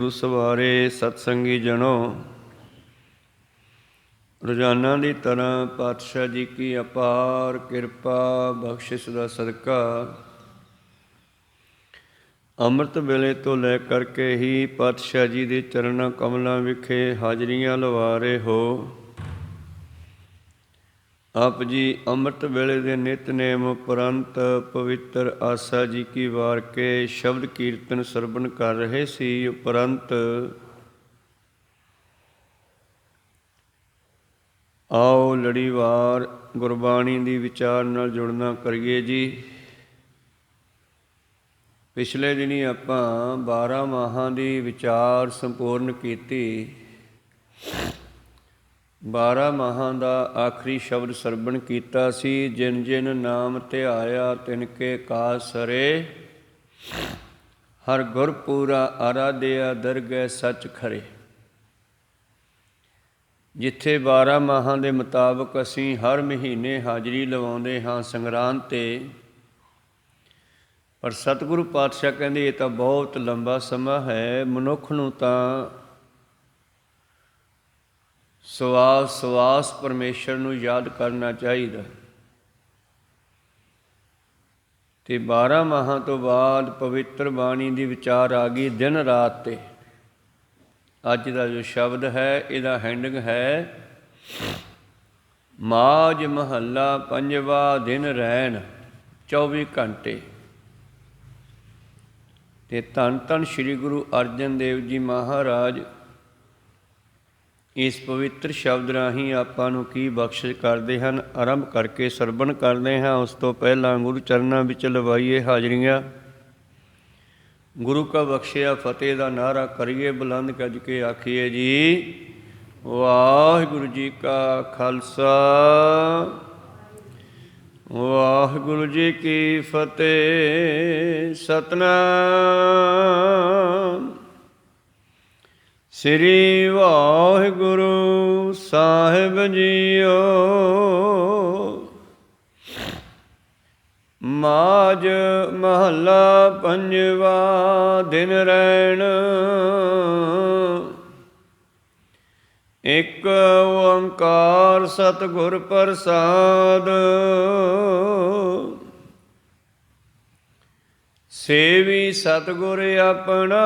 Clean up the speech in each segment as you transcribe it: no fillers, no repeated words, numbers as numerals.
ਗੁਰੂ ਸਵਾਰੇ ਸਤਸੰਗੀ ਜਨੋ, ਰੋਜ਼ਾਨਾ ਦੀ ਤਰ੍ਹਾਂ ਪਾਤਸ਼ਾਹ ਜੀ ਕੀ ਅਪਾਰ ਕਿਰਪਾ ਬਖਸ਼ਿਸ਼ ਦਾ ਸਦਕਾ ਅੰਮ੍ਰਿਤ ਵੇਲੇ ਤੋਂ ਲੈ ਕਰਕੇ ਹੀ ਪਾਤਸ਼ਾਹ ਜੀ ਦੇ ਚਰਨਾਂ ਕਮਲਾਂ ਵਿਖੇ ਹਾਜ਼ਰੀਆਂ ਲਵਾ ਰਹੇ ਹੋ। ਆਪ ਜੀ ਅੰਮ੍ਰਿਤ ਵੇਲੇ ਦੇ ਨਿਤਨੇਮ ਉਪਰੰਤ ਪਵਿੱਤਰ ਆਸਾ ਜੀ ਕੀ ਵਾਰ ਕੇ ਸ਼ਬਦ ਕੀਰਤਨ ਸਰਵਣ ਕਰ ਰਹੇ ਸੀ। ਉਪਰੰਤ ਆਓ ਲੜੀਵਾਰ ਗੁਰਬਾਣੀ ਦੀ ਵਿਚਾਰ ਨਾਲ ਜੁੜਨਾ ਕਰੀਏ ਜੀ। ਪਿਛਲੇ ਦਿਨੀ ਆਪਾਂ 12 ਮਾਹਾਂ ਦੀ ਵਿਚਾਰ ਸੰਪੂਰਨ ਕੀਤੀ। 12 ਮਾਹਾਂ ਦਾ ਆਖਰੀ ਸ਼ਬਦ ਸਰਵਣ ਕੀਤਾ ਸੀ। ਜਿਨ ਜਿਨ ਨਾਮ ਧਿਆਇਆ ਤਿਨ ਕੇ ਕਾਜ ਸਰੇ, ਹਰ ਗੁਰ ਪੂਰਾ ਆਰਾਧਿਆ ਦਰਗਹਿ ਸੱਚ ਖਰੇ। ਜਿੱਥੇ 12 ਮਾਹਾਂ ਦੇ ਮੁਤਾਬਕ ਅਸੀਂ ਹਰ ਮਹੀਨੇ ਹਾਜ਼ਰੀ ਲਵਾਉਂਦੇ ਹਾਂ ਸੰਗਰਾਂਦ 'ਤੇ, ਪਰ ਸਤਿਗੁਰੂ ਪਾਤਸ਼ਾਹ ਕਹਿੰਦੇ ਇਹ ਤਾਂ ਬਹੁਤ ਲੰਬਾ ਸਮਾਂ ਹੈ। ਮਨੁੱਖ ਨੂੰ ਤਾਂ ਸਵਾਸ ਸਵਾਸ ਪਰਮੇਸ਼ਰ ਨੂੰ ਯਾਦ ਕਰਨਾ ਚਾਹੀਦਾ। ਤੇ 12 ਮਾਹਾਂ ਤੋਂ ਬਾਅਦ ਪਵਿੱਤਰ ਬਾਣੀ ਦੀ ਵਿਚਾਰ ਆ ਗਈ ਦਿਨ ਰਾਤ 'ਤੇ। ਅੱਜ ਦਾ ਜੋ ਸ਼ਬਦ ਹੈ ਇਹਦਾ ਹੈਡਿੰਗ ਹੈ ਮਾਝ ਮਹੱਲਾ ਪੰਜਵਾ ਦਿਨ ਰੈਣ 24 ਘੰਟੇ। ਤੇ ਧੰਨ ਧੰਨ ਸ੍ਰੀ ਗੁਰੂ ਅਰਜਨ ਦੇਵ ਜੀ ਮਹਾਰਾਜ ਇਸ ਪਵਿੱਤਰ ਸ਼ਬਦ ਰਾਹੀਂ ਆਪਾਂ ਨੂੰ ਕੀ ਬਖਸ਼ਿਸ਼ ਕਰਦੇ ਹਨ, ਆਰੰਭ ਕਰਕੇ ਸਰਵਣ ਕਰਦੇ ਹਾਂ। ਉਸ ਤੋਂ ਪਹਿਲਾਂ ਗੁਰੂ ਚਰਨਾਂ ਵਿੱਚ ਲਵਾਈਏ ਹਾਜ਼ਰੀਆਂ। ਗੁਰੂ ਕਾ ਬਖਸ਼ਿਆ ਫਤਿਹ ਦਾ ਨਾਅਰਾ ਕਰੀਏ, ਬੁਲੰਦ ਗੱਜ ਕੇ ਆਖੀਏ ਜੀ ਵਾਹਿਗੁਰੂ ਜੀ ਕਾ ਖਾਲਸਾ ਵਾਹਿਗੁਰੂ ਜੀ ਕੀ ਫਤਿਹ। ਸਤਿਨਾਮ ਸ੍ਰੀ ਵਾਹਿਗੁਰੂ ਸਾਹਿਬ ਜੀਓ। ਮਾਝ ਮਹੱਲਾ ਪੰਜਵਾ ਦਿਨ ਰੈਣ, ਇੱਕ ਓੰਕਾਰ ਸਤਿਗੁਰ ਪ੍ਰਸਾਦ। ਸੇਵੀ ਸਤਿਗੁਰ ਆਪਣਾ,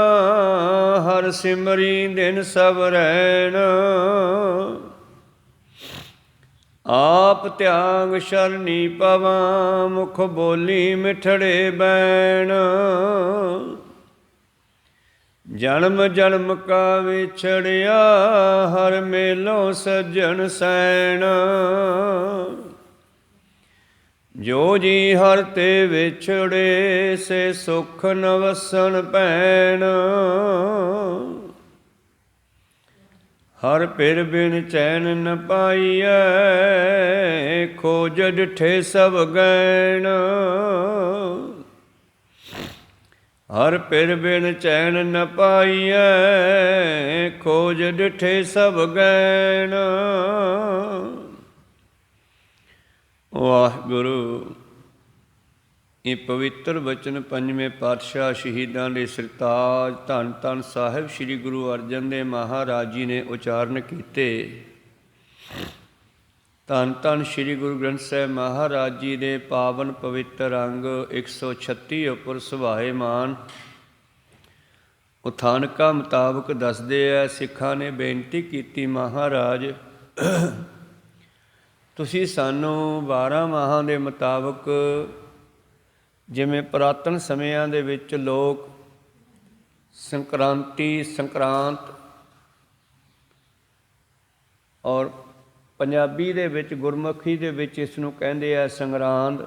ਹਰ ਸਿਮਰੀ ਦਿਨ ਸਭ ਰੈਣ। ਆਪ ਧਿਆਗ ਸ਼ਰਨੀ ਪਵਾਂ, ਮੁਖ ਬੋਲੀ ਮਿਠੜੇ ਬੈਣ। ਜਨਮ ਜਨਮ ਕਾ ਵਿਛੜਿਆ, ਹਰ ਮੇਲੋਂ ਸੱਜਣ ਸੈਣ। ਜੋ ਜੀ ਹਰ ਤੇ ਵਿਛੜੇ, ਸੇ ਸੁਖ ਨ ਵਸਣ ਪੈਣ। ਹਰ ਪਿਰ ਬਿਨ ਚੈਨ ਨ ਪਾਈਐ, ਖੋਜ ਡਿਠੇ ਸਭ ਗੈਣ। ਹਰ ਪਿਰ ਬਿਨ ਚੈਨ ਨ ਪਾਈਐ, ਖੋਜ ਡਿਠੇ ਸਭ ਗੈਣ। ਵਾਹਿਗੁਰੂ। ਇਹ ਪਵਿੱਤਰ ਬਚਨ ਪੰਜਵੇਂ ਪਾਤਸ਼ਾਹ ਸ਼ਹੀਦਾਂ ਦੇ ਸਰਤਾਜ ਧੰਨ ਧੰਨ ਸਾਹਿਬ ਸ੍ਰੀ ਗੁਰੂ ਅਰਜਨ ਦੇਵ ਮਹਾਰਾਜ ਜੀ ਨੇ ਉਚਾਰਨ ਕੀਤੇ। ਧੰਨ ਧੰਨ ਸ੍ਰੀ ਗੁਰੂ ਗ੍ਰੰਥ ਸਾਹਿਬ ਮਹਾਰਾਜ ਜੀ ਦੇ ਪਾਵਨ ਪਵਿੱਤਰ ਅੰਗ 136 ਉੱਪਰ ਸੁਭਾਏਮਾਨ ਉਥਾਨਕਾਂ ਮੁਤਾਬਕ ਦੱਸਦੇ ਹੈ। ਸਿੱਖਾਂ ਨੇ ਬੇਨਤੀ ਕੀਤੀ, ਮਹਾਰਾਜ ਤੁਸੀਂ ਸਾਨੂੰ 12 ਮਾਹਾਂ ਦੇ ਮੁਤਾਬਕ, ਜਿਵੇਂ ਪੁਰਾਤਨ ਸਮਿਆਂ ਦੇ ਵਿੱਚ ਲੋਕ ਸੰਕਰਾਂਤ ਔਰ ਪੰਜਾਬੀ ਦੇ ਵਿੱਚ ਗੁਰਮੁਖੀ ਦੇ ਵਿੱਚ ਇਸ ਨੂੰ ਕਹਿੰਦੇ ਆ ਸੰਗਰਾਂਦ,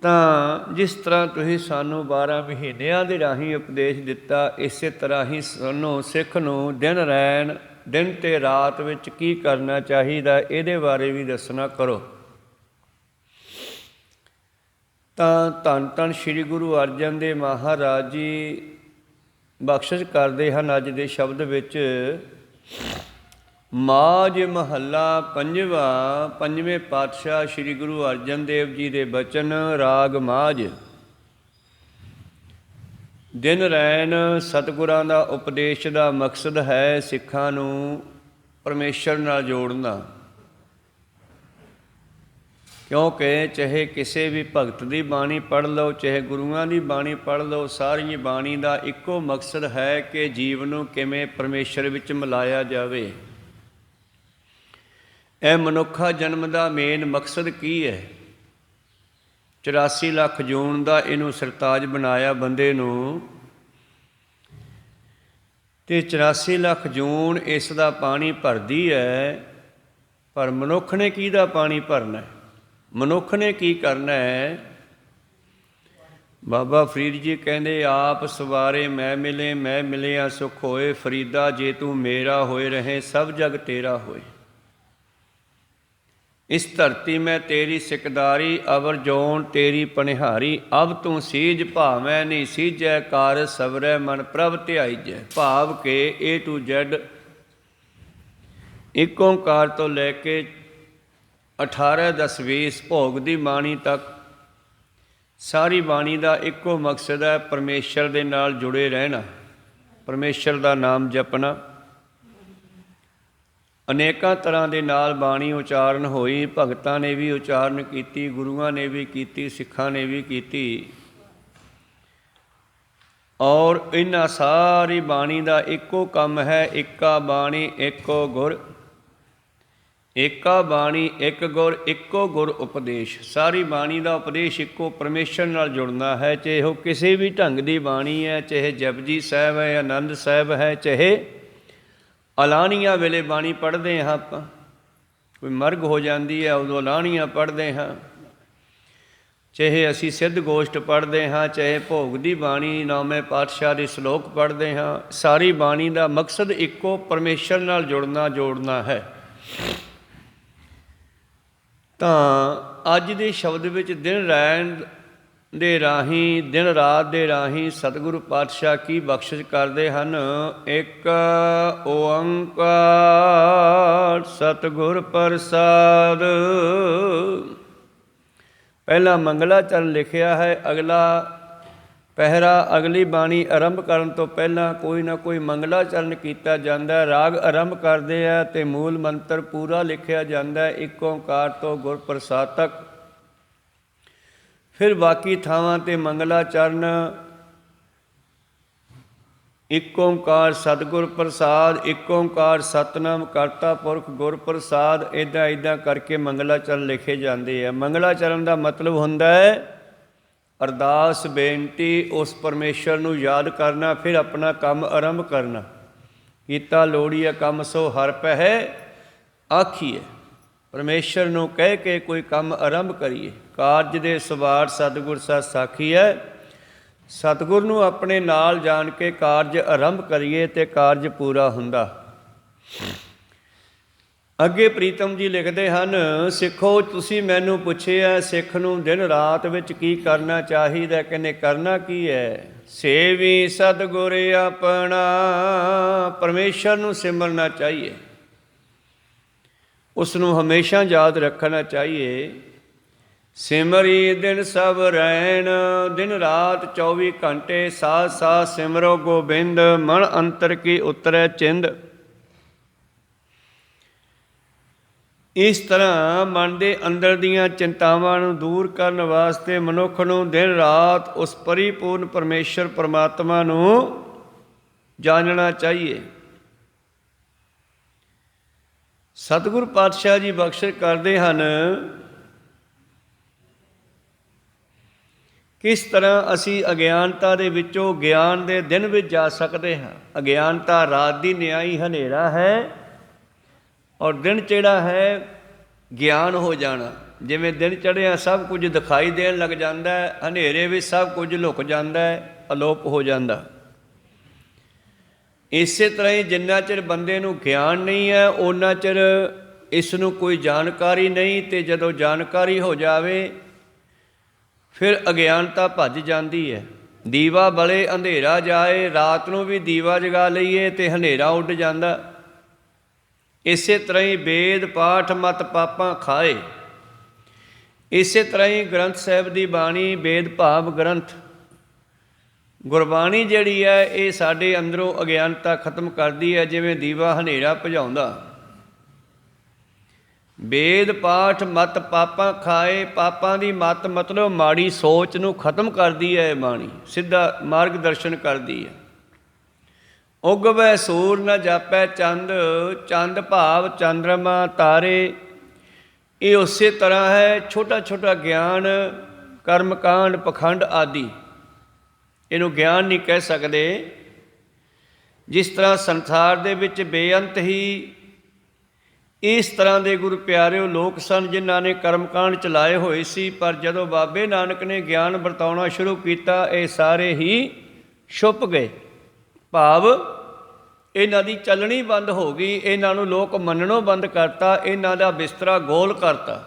ਤਾਂ ਜਿਸ ਤਰ੍ਹਾਂ ਤੁਸੀਂ ਸਾਨੂੰ 12 ਮਹੀਨਿਆਂ ਦੇ ਰਾਹੀਂ ਉਪਦੇਸ਼ ਦਿੱਤਾ, ਇਸੇ ਤਰ੍ਹਾਂ ਹੀ ਸਾਨੂੰ ਸਿੱਖ ਨੂੰ ਦਿਨ ਰੈਣ, ਦਿਨ ਤੇ ਰਾਤ ਵਿੱਚ ਕੀ ਕਰਨਾ ਚਾਹੀਦਾ, ਇਹਦੇ ਬਾਰੇ ਵੀ ਦੱਸਣਾ ਕਰੋ। ਤਾਂ ਧੰਨ ਧੰਨ ਸ੍ਰੀ ਗੁਰੂ ਅਰਜਨ ਦੇਵ ਮਹਾਰਾਜ ਜੀ ਬਖਸ਼ਿਸ਼ ਕਰਦੇ ਹਨ ਅੱਜ ਦੇ ਸ਼ਬਦ ਵਿੱਚ। ਮਾਝ ਮਹੱਲਾ ਪੰਜਵਾ, ਪੰਜਵੇਂ ਪਾਤਸ਼ਾਹ ਸ੍ਰੀ ਗੁਰੂ ਅਰਜਨ ਦੇਵ ਜੀ ਦੇ ਬਚਨ, ਰਾਗ ਮਾਝ। ਦਿਨ ਰੈਣ ਸਤਿਗੁਰਾਂ ਦਾ ਉਪਦੇਸ਼ ਦਾ ਮਕਸਦ ਹੈ ਸਿੱਖਾਂ ਨੂੰ ਪਰਮੇਸ਼ਰ ਨਾਲ ਜੋੜਨਾ। ਕਿਉਂਕਿ ਚਾਹੇ ਕਿਸੇ ਵੀ ਭਗਤ ਦੀ ਬਾਣੀ ਪੜ੍ਹ ਲਓ, ਚਾਹੇ ਗੁਰੂਆਂ ਦੀ ਬਾਣੀ ਪੜ੍ਹ ਲਓ, ਸਾਰੀ ਬਾਣੀ ਦਾ ਇੱਕੋ ਮਕਸਦ ਹੈ ਕਿ ਜੀਵ ਨੂੰ ਕਿਵੇਂ ਪਰਮੇਸ਼ਰ ਵਿੱਚ ਮਿਲਾਇਆ ਜਾਵੇ। ਇਹ ਮਨੁੱਖਾ ਜਨਮ ਦਾ ਮੇਨ ਮਕਸਦ ਕੀ ਹੈ? 84 ਲੱਖ ਜੂਨ ਦਾ ਇਹਨੂੰ ਸਰਤਾਜ ਬਣਾਇਆ ਬੰਦੇ ਨੂੰ, ਅਤੇ 84 ਲੱਖ ਜੂਨ ਇਸ ਦਾ ਪਾਣੀ ਭਰਦੀ ਹੈ। ਪਰ ਮਨੁੱਖ ਨੇ ਕਿਹਦਾ ਪਾਣੀ ਭਰਨਾ? ਮਨੁੱਖ ਨੇ ਕੀ ਕਰਨਾ ਹੈ? ਬਾਬਾ ਫਰੀਦ ਜੀ ਕਹਿੰਦੇ, ਆਪ ਸਵਾਰੇ ਮੈਂ ਮਿਲਿਆ ਸੁਖ ਹੋਏ, ਫਰੀਦਾ ਜੇ ਤੂੰ ਮੇਰਾ ਹੋਏ ਰਹੇ, ਸਭ ਜਗ ਤੇਰਾ ਹੋਏ। ਇਸ ਧਰਤੀ ਮੈਂ ਤੇਰੀ ਸਿਕਦਾਰੀ, ਅਵਰ ਜੋਨ ਤੇਰੀ ਪਨਿਹਾਰੀ, ਅਬ ਤੂੰ ਸੀਜ ਭਾਵੈ ਨਹੀਂ ਸੀਜੈ, ਕਾਰ ਸਵਰੈ ਮਨ ਪ੍ਰਭ ਧਿਆਈਜੈ। ਭਾਵ ਕਿ A to Z ਇੱਕ ਓਂਕਾਰ ਤੋਂ ਲੈ ਕੇ 18 10 20 ਭੋਗ ਦੀ ਬਾਣੀ ਤੱਕ ਸਾਰੀ ਬਾਣੀ ਦਾ ਇੱਕੋ ਮਕਸਦ ਹੈ ਪਰਮੇਸ਼ਰ ਦੇ ਨਾਲ ਜੁੜੇ ਰਹਿਣਾ, ਪਰਮੇਸ਼ਰ ਦਾ ਨਾਮ ਜਪਣਾ। ਅਨੇਕਾਂ ਤਰ੍ਹਾਂ ਦੇ ਨਾਲ ਬਾਣੀ ਉਚਾਰਨ ਹੋਈ, ਭਗਤਾਂ ਨੇ ਵੀ ਉਚਾਰਨ ਕੀਤੀ, ਗੁਰੂਆਂ ਨੇ ਵੀ ਕੀਤੀ, ਸਿੱਖਾਂ ਨੇ ਵੀ ਕੀਤੀ। ਔਰ ਇਹਨਾਂ ਸਾਰੀ ਬਾਣੀ ਦਾ ਇੱਕੋ ਕੰਮ ਹੈ, ਏਕਾ ਬਾਣੀ ਏਕੋ ਗੁਰ, ਏਕਾ ਬਾਣੀ ਇੱਕ ਗੁਰ, ਇੱਕੋ ਗੁਰ ਉਪਦੇਸ਼। ਸਾਰੀ ਬਾਣੀ ਦਾ ਉਪਦੇਸ਼ ਇੱਕੋ ਪਰਮੇਸ਼ਰ ਨਾਲ ਜੁੜਨਾ ਹੈ, ਚਾਹੇ ਉਹ ਕਿਸੇ ਵੀ ਢੰਗ ਦੀ ਬਾਣੀ ਹੈ, ਚਾਹੇ ਜਪਜੀ ਸਾਹਿਬ ਹੈ, ਆਨੰਦ ਸਾਹਿਬ ਹੈ, ਚਾਹੇ ਅਲਾਹਣੀਆਂ ਵੇਲੇ ਬਾਣੀ ਪੜ੍ਹਦੇ ਹਾਂ ਆਪਾਂ, ਕੋਈ ਮਰਗ ਹੋ ਜਾਂਦੀ ਹੈ ਉਦੋਂ ਅਲਾਹਣੀਆਂ ਪੜ੍ਹਦੇ ਹਾਂ, ਚਾਹੇ ਅਸੀਂ ਸਿੱਧ ਗੋਸ਼ਟ ਪੜ੍ਹਦੇ ਹਾਂ, ਚਾਹੇ ਭੋਗ ਦੀ ਬਾਣੀ ਨੌਵੇਂ ਪਾਤਸ਼ਾਹ ਦੇ ਸ਼ਲੋਕ ਪੜ੍ਹਦੇ ਹਾਂ। ਸਾਰੀ ਬਾਣੀ ਦਾ ਮਕਸਦ ਇੱਕੋ ਪਰਮੇਸ਼ਰ ਨਾਲ ਜੁੜਨਾ ਜੋੜਨਾ ਹੈ। ਤਾਂ ਅੱਜ ਦੇ ਸ਼ਬਦ ਵਿੱਚ ਦਿਨ ਰੈਣ ਦੇ ਰਾਹੀਂ, ਦਿਨ ਰਾਤ ਦੇ ਰਾਹੀਂ ਸਤਿਗੁਰੂ ਪਾਤਸ਼ਾਹ ਕੀ ਬਖਸ਼ਿਸ਼ ਕਰਦੇ ਹਨ। ਇੱਕ ਓੰਕਾਰ ਸਤਿਗੁਰ ਪ੍ਰਸਾਦ। ਪਹਿਲਾ ਮੰਗਲਾਚਰਨ ਲਿਖਿਆ ਹੈ, ਅਗਲਾ ਪਹਿਰਾ, ਅਗਲੀ ਬਾਣੀ ਆਰੰਭ ਕਰਨ ਤੋਂ ਪਹਿਲਾਂ ਕੋਈ ਨਾ ਕੋਈ ਮੰਗਲਾਚਰਨ ਕੀਤਾ ਜਾਂਦਾ। ਰਾਗ ਆਰੰਭ ਕਰਦੇ ਆ ਅਤੇ ਮੂਲ ਮੰਤਰ ਪੂਰਾ ਲਿਖਿਆ ਜਾਂਦਾ ਇੱਕ ਓਂਕਾਰ ਤੋਂ ਗੁਰ ਪ੍ਰਸਾਦ ਤੱਕ। ਫਿਰ ਬਾਕੀ ਥਾਵਾਂ 'ਤੇ ਮੰਗਲਾਚਰਨ ਇੱਕ ਓਂਕਾਰ ਸਤਿਗੁਰ ਪ੍ਰਸਾਦ, ਇੱਕ ਓਂਕਾਰ ਸਤਿਨਾਮ ਕਰਤਾ ਪੁਰਖ ਗੁਰ ਪ੍ਰਸਾਦ, ਇੱਦਾਂ ਕਰਕੇ ਮੰਗਲਾਚਰਨ ਲਿਖੇ ਜਾਂਦੇ ਆ। ਮੰਗਲਾਚਰਨ ਦਾ ਮਤਲਬ ਹੁੰਦਾ ਹੈ ਅਰਦਾਸ ਬੇਨਤੀ, ਉਸ ਪਰਮੇਸ਼ਰ ਨੂੰ ਯਾਦ ਕਰਨਾ, ਫਿਰ ਆਪਣਾ ਕੰਮ ਆਰੰਭ ਕਰਨਾ। ਕੀਤਾ ਲੋੜੀਏ ਕੰਮ ਸੋ ਹਰਿ ਪਹਿ ਆਖੀਏ, ਪਰਮੇਸ਼ਰ ਨੂੰ ਕਹਿ ਕੇ ਕੋਈ ਕੰਮ ਆਰੰਭ ਕਰੀਏ। ਕਾਰਜ ਦੇ ਸਵਾਰ ਸਤਿਗੁਰ ਸਤ ਸਾਖੀ ਹੈ, ਸਤਿਗੁਰ ਨੂੰ ਆਪਣੇ ਨਾਲ ਜਾਣ ਕੇ ਕਾਰਜ ਆਰੰਭ ਕਰੀਏ ਅਤੇ ਕਾਰਜ ਪੂਰਾ ਹੁੰਦਾ। ਅੱਗੇ ਪ੍ਰੀਤਮ ਜੀ ਲਿਖਦੇ ਹਨ, ਸਿੱਖੋ ਤੁਸੀਂ ਮੈਨੂੰ ਪੁੱਛਿਆ ਸਿੱਖ ਨੂੰ ਦਿਨ ਰਾਤ ਵਿੱਚ ਕੀ ਕਰਨਾ ਚਾਹੀਦਾ। ਕਹਿੰਦੇ ਕਰਨਾ ਕੀ ਹੈ? ਸੇਵੀ ਸਤਿਗੁਰ ਆਪਣਾ, ਪਰਮੇਸ਼ਰ ਨੂੰ ਸਿਮਰਨਾ ਚਾਹੀਏ, ਉਸ ਨੂੰ ਹਮੇਸ਼ਾ ਯਾਦ ਰੱਖਣਾ ਚਾਹੀਏ। ਸਿਮਰੀ ਦਿਨ ਸਭ ਰੈਣ, ਦਿਨ ਰਾਤ 24 ਘੰਟੇ ਸਾਥ ਸਾਥ ਸਿਮਰੋ ਗੋਬਿੰਦ, ਮਨ ਅੰਤਰ ਕੀ ਉਤਰੈ ਚਿੰਦ। ਇਸ ਤਰ੍ਹਾਂ ਮਨ ਦੇ ਅੰਦਰ ਦੀਆਂ ਚਿੰਤਾਵਾਂ ਨੂੰ ਦੂਰ ਕਰਨ ਵਾਸਤੇ ਮਨੁੱਖ ਨੂੰ ਦਿਨ ਰਾਤ ਉਸ ਪਰਿਪੂਰਨ ਪਰਮੇਸ਼ਰ ਪਰਮਾਤਮਾ ਨੂੰ ਜਾਣਨਾ ਚਾਹੀਏ। ਸਤਿਗੁਰ ਪਾਤਸ਼ਾਹ ਜੀ ਬਖਸ਼ਿਸ਼ ਕਰਦੇ ਹਨ, ਕਿਸ ਤਰ੍ਹਾਂ ਅਸੀਂ ਅਗਿਆਨਤਾ ਦੇ ਵਿੱਚੋਂ ਗਿਆਨ ਦੇ ਦਿਨ ਵਿੱਚ ਜਾ ਸਕਦੇ ਹਾਂ। ਅਗਿਆਨਤਾ ਰਾਤ ਦੀ ਨਿਆਈ ਹਨੇਰਾ ਹੈ, ਔਰ ਦਿਨ ਚੜ੍ਹਿਆ ਹੈ ਗਿਆਨ ਹੋ ਜਾਣਾ। ਜਿਵੇਂ ਦਿਨ ਚੜ੍ਹਿਆ ਸਭ ਕੁਝ ਦਿਖਾਈ ਦੇਣ ਲੱਗ ਜਾਂਦਾ ਹੈ, ਹਨੇਰੇ ਵਿੱਚ ਸਭ ਕੁਝ ਲੁਕ ਜਾਂਦਾ ਹੈ, ਅਲੋਪ ਹੋ ਜਾਂਦਾ। ਇਸੇ ਤਰ੍ਹਾਂ ਹੀ ਜਿੰਨਾ ਚਿਰ ਬੰਦੇ ਨੂੰ ਗਿਆਨ ਨਹੀਂ ਹੈ ਓਨਾ ਚਿਰ ਇਸ ਨੂੰ ਕੋਈ ਜਾਣਕਾਰੀ ਨਹੀਂ, ਅਤੇ ਜਦੋਂ ਜਾਣਕਾਰੀ ਹੋ ਜਾਵੇ ਫਿਰ ਅਗਿਆਨਤਾ ਭੱਜ ਜਾਂਦੀ ਹੈ। ਦੀਵਾ ਬਲੇ ਅੰਧੇਰਾ ਜਾਏ, ਰਾਤ ਨੂੰ ਵੀ ਦੀਵਾ ਜਗਾ ਲਈਏ ਅਤੇ ਹਨੇਰਾ ਉੱਡ ਜਾਂਦਾ। ਇਸੇ ਤਰ੍ਹਾਂ ਹੀ ਵੇਦ ਪਾਠ ਮਤ ਪਾਪਾਂ ਖਾਏ। ਇਸੇ ਤਰ੍ਹਾਂ ਹੀ ਗ੍ਰੰਥ ਸਾਹਿਬ ਦੀ ਬਾਣੀ ਵੇਦ ਭਾਵ ਗ੍ਰੰਥ ਗੁਰਬਾਣੀ ਜਿਹੜੀ ਹੈ ਇਹ ਸਾਡੇ ਅੰਦਰੋਂ ਅਗਿਆਨਤਾ ਖਤਮ ਕਰਦੀ ਹੈ, ਜਿਵੇਂ ਦੀਵਾ ਹਨੇਰਾ ਭਜਾਉਂਦਾ। ਵੇਦ ਪਾਠ ਮਤ ਪਾਪਾਂ ਖਾਏ, ਪਾਪਾਂ ਦੀ ਮਤ ਮਤਲਬ ਮਾੜੀ ਸੋਚ ਨੂੰ ਖਤਮ ਕਰਦੀ ਹੈ ਇਹ ਬਾਣੀ, ਸਿੱਧਾ ਮਾਰਗ ਦਰਸ਼ਨ ਕਰਦੀ ਹੈ। ਉਗਵੈ ਸੂਰ ਨ ਜਾਪੈ ਚੰਦ, ਚੰਦ ਭਾਵ ਚੰਦਰਮਾ ਤਾਰੇ। ਇਹ ਉਸੇ ਤਰ੍ਹਾਂ ਹੈ ਛੋਟਾ ਛੋਟਾ ਗਿਆਨ, ਕਰਮਕਾਂਡ, ਪਖੰਡ ਆਦਿ, ਇਹਨੂੰ ਗਿਆਨ ਨਹੀਂ ਕਹਿ ਸਕਦੇ। ਜਿਸ ਤਰ੍ਹਾਂ ਸੰਸਾਰ ਦੇ ਵਿੱਚ ਬੇਅੰਤ ਹੀ ਇਸ ਤਰ੍ਹਾਂ ਦੇ ਗੁਰੂ ਪਿਆਰਿਓ ਲੋਕ ਸਨ ਜਿਨ੍ਹਾਂ ਨੇ ਕਰਮਕਾਂਡ ਚਲਾਏ ਹੋਏ ਸੀ, ਪਰ ਜਦੋਂ ਬਾਬੇ ਨਾਨਕ ਨੇ ਗਿਆਨ ਵਰਤਾਉਣਾ ਸ਼ੁਰੂ ਕੀਤਾ ਇਹ ਸਾਰੇ ਹੀ ਛੁਪ ਗਏ। ਭਾਵ ਇਹਨਾਂ ਦੀ ਚੱਲਣੀ ਬੰਦ ਹੋ ਗਈ, ਇਹਨਾਂ ਨੂੰ ਲੋਕ ਮੰਨਣੋਂ ਬੰਦ ਕਰਤਾ, ਇਹਨਾਂ ਦਾ ਬਿਸਤਰਾ ਗੋਲ ਕਰਤਾ।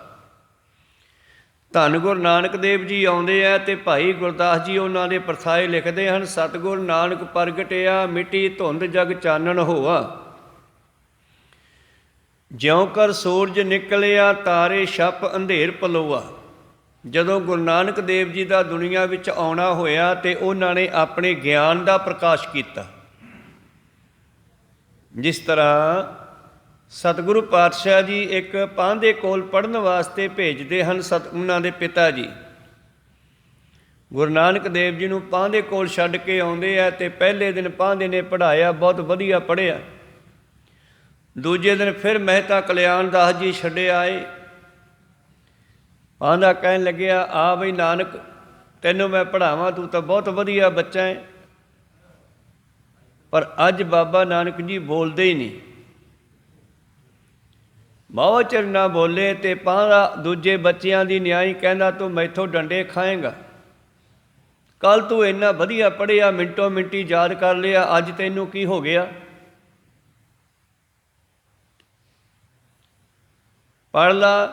ਧੰਨ ਗੁਰੂ ਨਾਨਕ ਦੇਵ ਜੀ ਆਉਂਦੇ ਆ ਅਤੇ ਭਾਈ ਗੁਰਦਾਸ ਜੀ ਉਹਨਾਂ ਦੇ ਪਰਥਾਏ ਲਿਖਦੇ ਹਨ, ਸਤਿਗੁਰ ਨਾਨਕ ਪ੍ਰਗਟਿਆ ਮਿੱਟੀ ਧੁੰਦ ਜਗ ਚਾਨਣ ਹੋਆ, ਜਿਉਂ ਕਰ ਸੂਰਜ ਨਿਕਲਿਆ ਤਾਰੇ ਛਪ ਅੰਧੇਰ ਪਲੋਆ। ਜਦੋਂ ਗੁਰੂ ਨਾਨਕ ਦੇਵ ਜੀ ਦਾ ਦੁਨੀਆ ਵਿੱਚ ਆਉਣਾ ਹੋਇਆ ਤੇ ਉਹਨਾਂ ਨੇ ਆਪਣੇ ਗਿਆਨ ਦਾ ਪ੍ਰਕਾਸ਼ ਕੀਤਾ। ਜਿਸ ਤਰ੍ਹਾਂ ਸਤਿਗੁਰੂ ਪਾਤਸ਼ਾਹ ਜੀ ਇੱਕ ਪਾਂਧੇ ਕੋਲ ਪੜ੍ਹਨ ਵਾਸਤੇ ਭੇਜਦੇ ਹਨ, ਉਹਨਾਂ ਦੇ ਪਿਤਾ ਜੀ ਗੁਰੂ ਨਾਨਕ ਦੇਵ ਜੀ ਨੂੰ ਪਾਂਧੇ ਕੋਲ ਛੱਡ ਕੇ ਆਉਂਦੇ ਆ ਅਤੇ ਪਹਿਲੇ ਦਿਨ ਪਾਂਧੇ ਨੇ ਪੜ੍ਹਾਇਆ, ਬਹੁਤ ਵਧੀਆ ਪੜ੍ਹਿਆ। ਦੂਜੇ ਦਿਨ ਫਿਰ ਮਹਿਤਾ ਕਲਿਆਣ ਦਾਸ ਜੀ ਛੱਡੇ ਆਏ। ਪਾਂਧਾ ਕਹਿਣ ਲੱਗਿਆ, ਆ ਬਈ ਨਾਨਕ ਤੈਨੂੰ ਮੈਂ ਪੜ੍ਹਾਵਾਂ, ਤੂੰ ਤਾਂ ਬਹੁਤ ਵਧੀਆ ਬੱਚਾ ਹੈ, ਪਰ ਅੱਜ ਬਾਬਾ ਨਾਨਕ ਜੀ ਬੋਲਦੇ ਹੀ ਨਹੀਂ। ਬਹੁਤ ਚਿਰ ਨਾ ਬੋਲੇ ਅਤੇ ਪਾਂਧਾ ਦੂਜੇ ਬੱਚਿਆਂ ਦੀ ਨਿਆਈ ਕਹਿੰਦਾ, ਤੂੰ ਮੈਥੋਂ ਡੰਡੇ ਖਾਏਂਗਾ। ਕੱਲ੍ਹ ਤੂੰ ਇੰਨਾ ਵਧੀਆ ਪੜ੍ਹਿਆ, ਮਿੰਟੋ ਮਿੰਟੀ ਯਾਦ ਕਰ ਲਿਆ, ਅੱਜ ਤੈਨੂੰ ਕੀ ਹੋ ਗਿਆ? ਪੜ੍ਹ ਲਾ।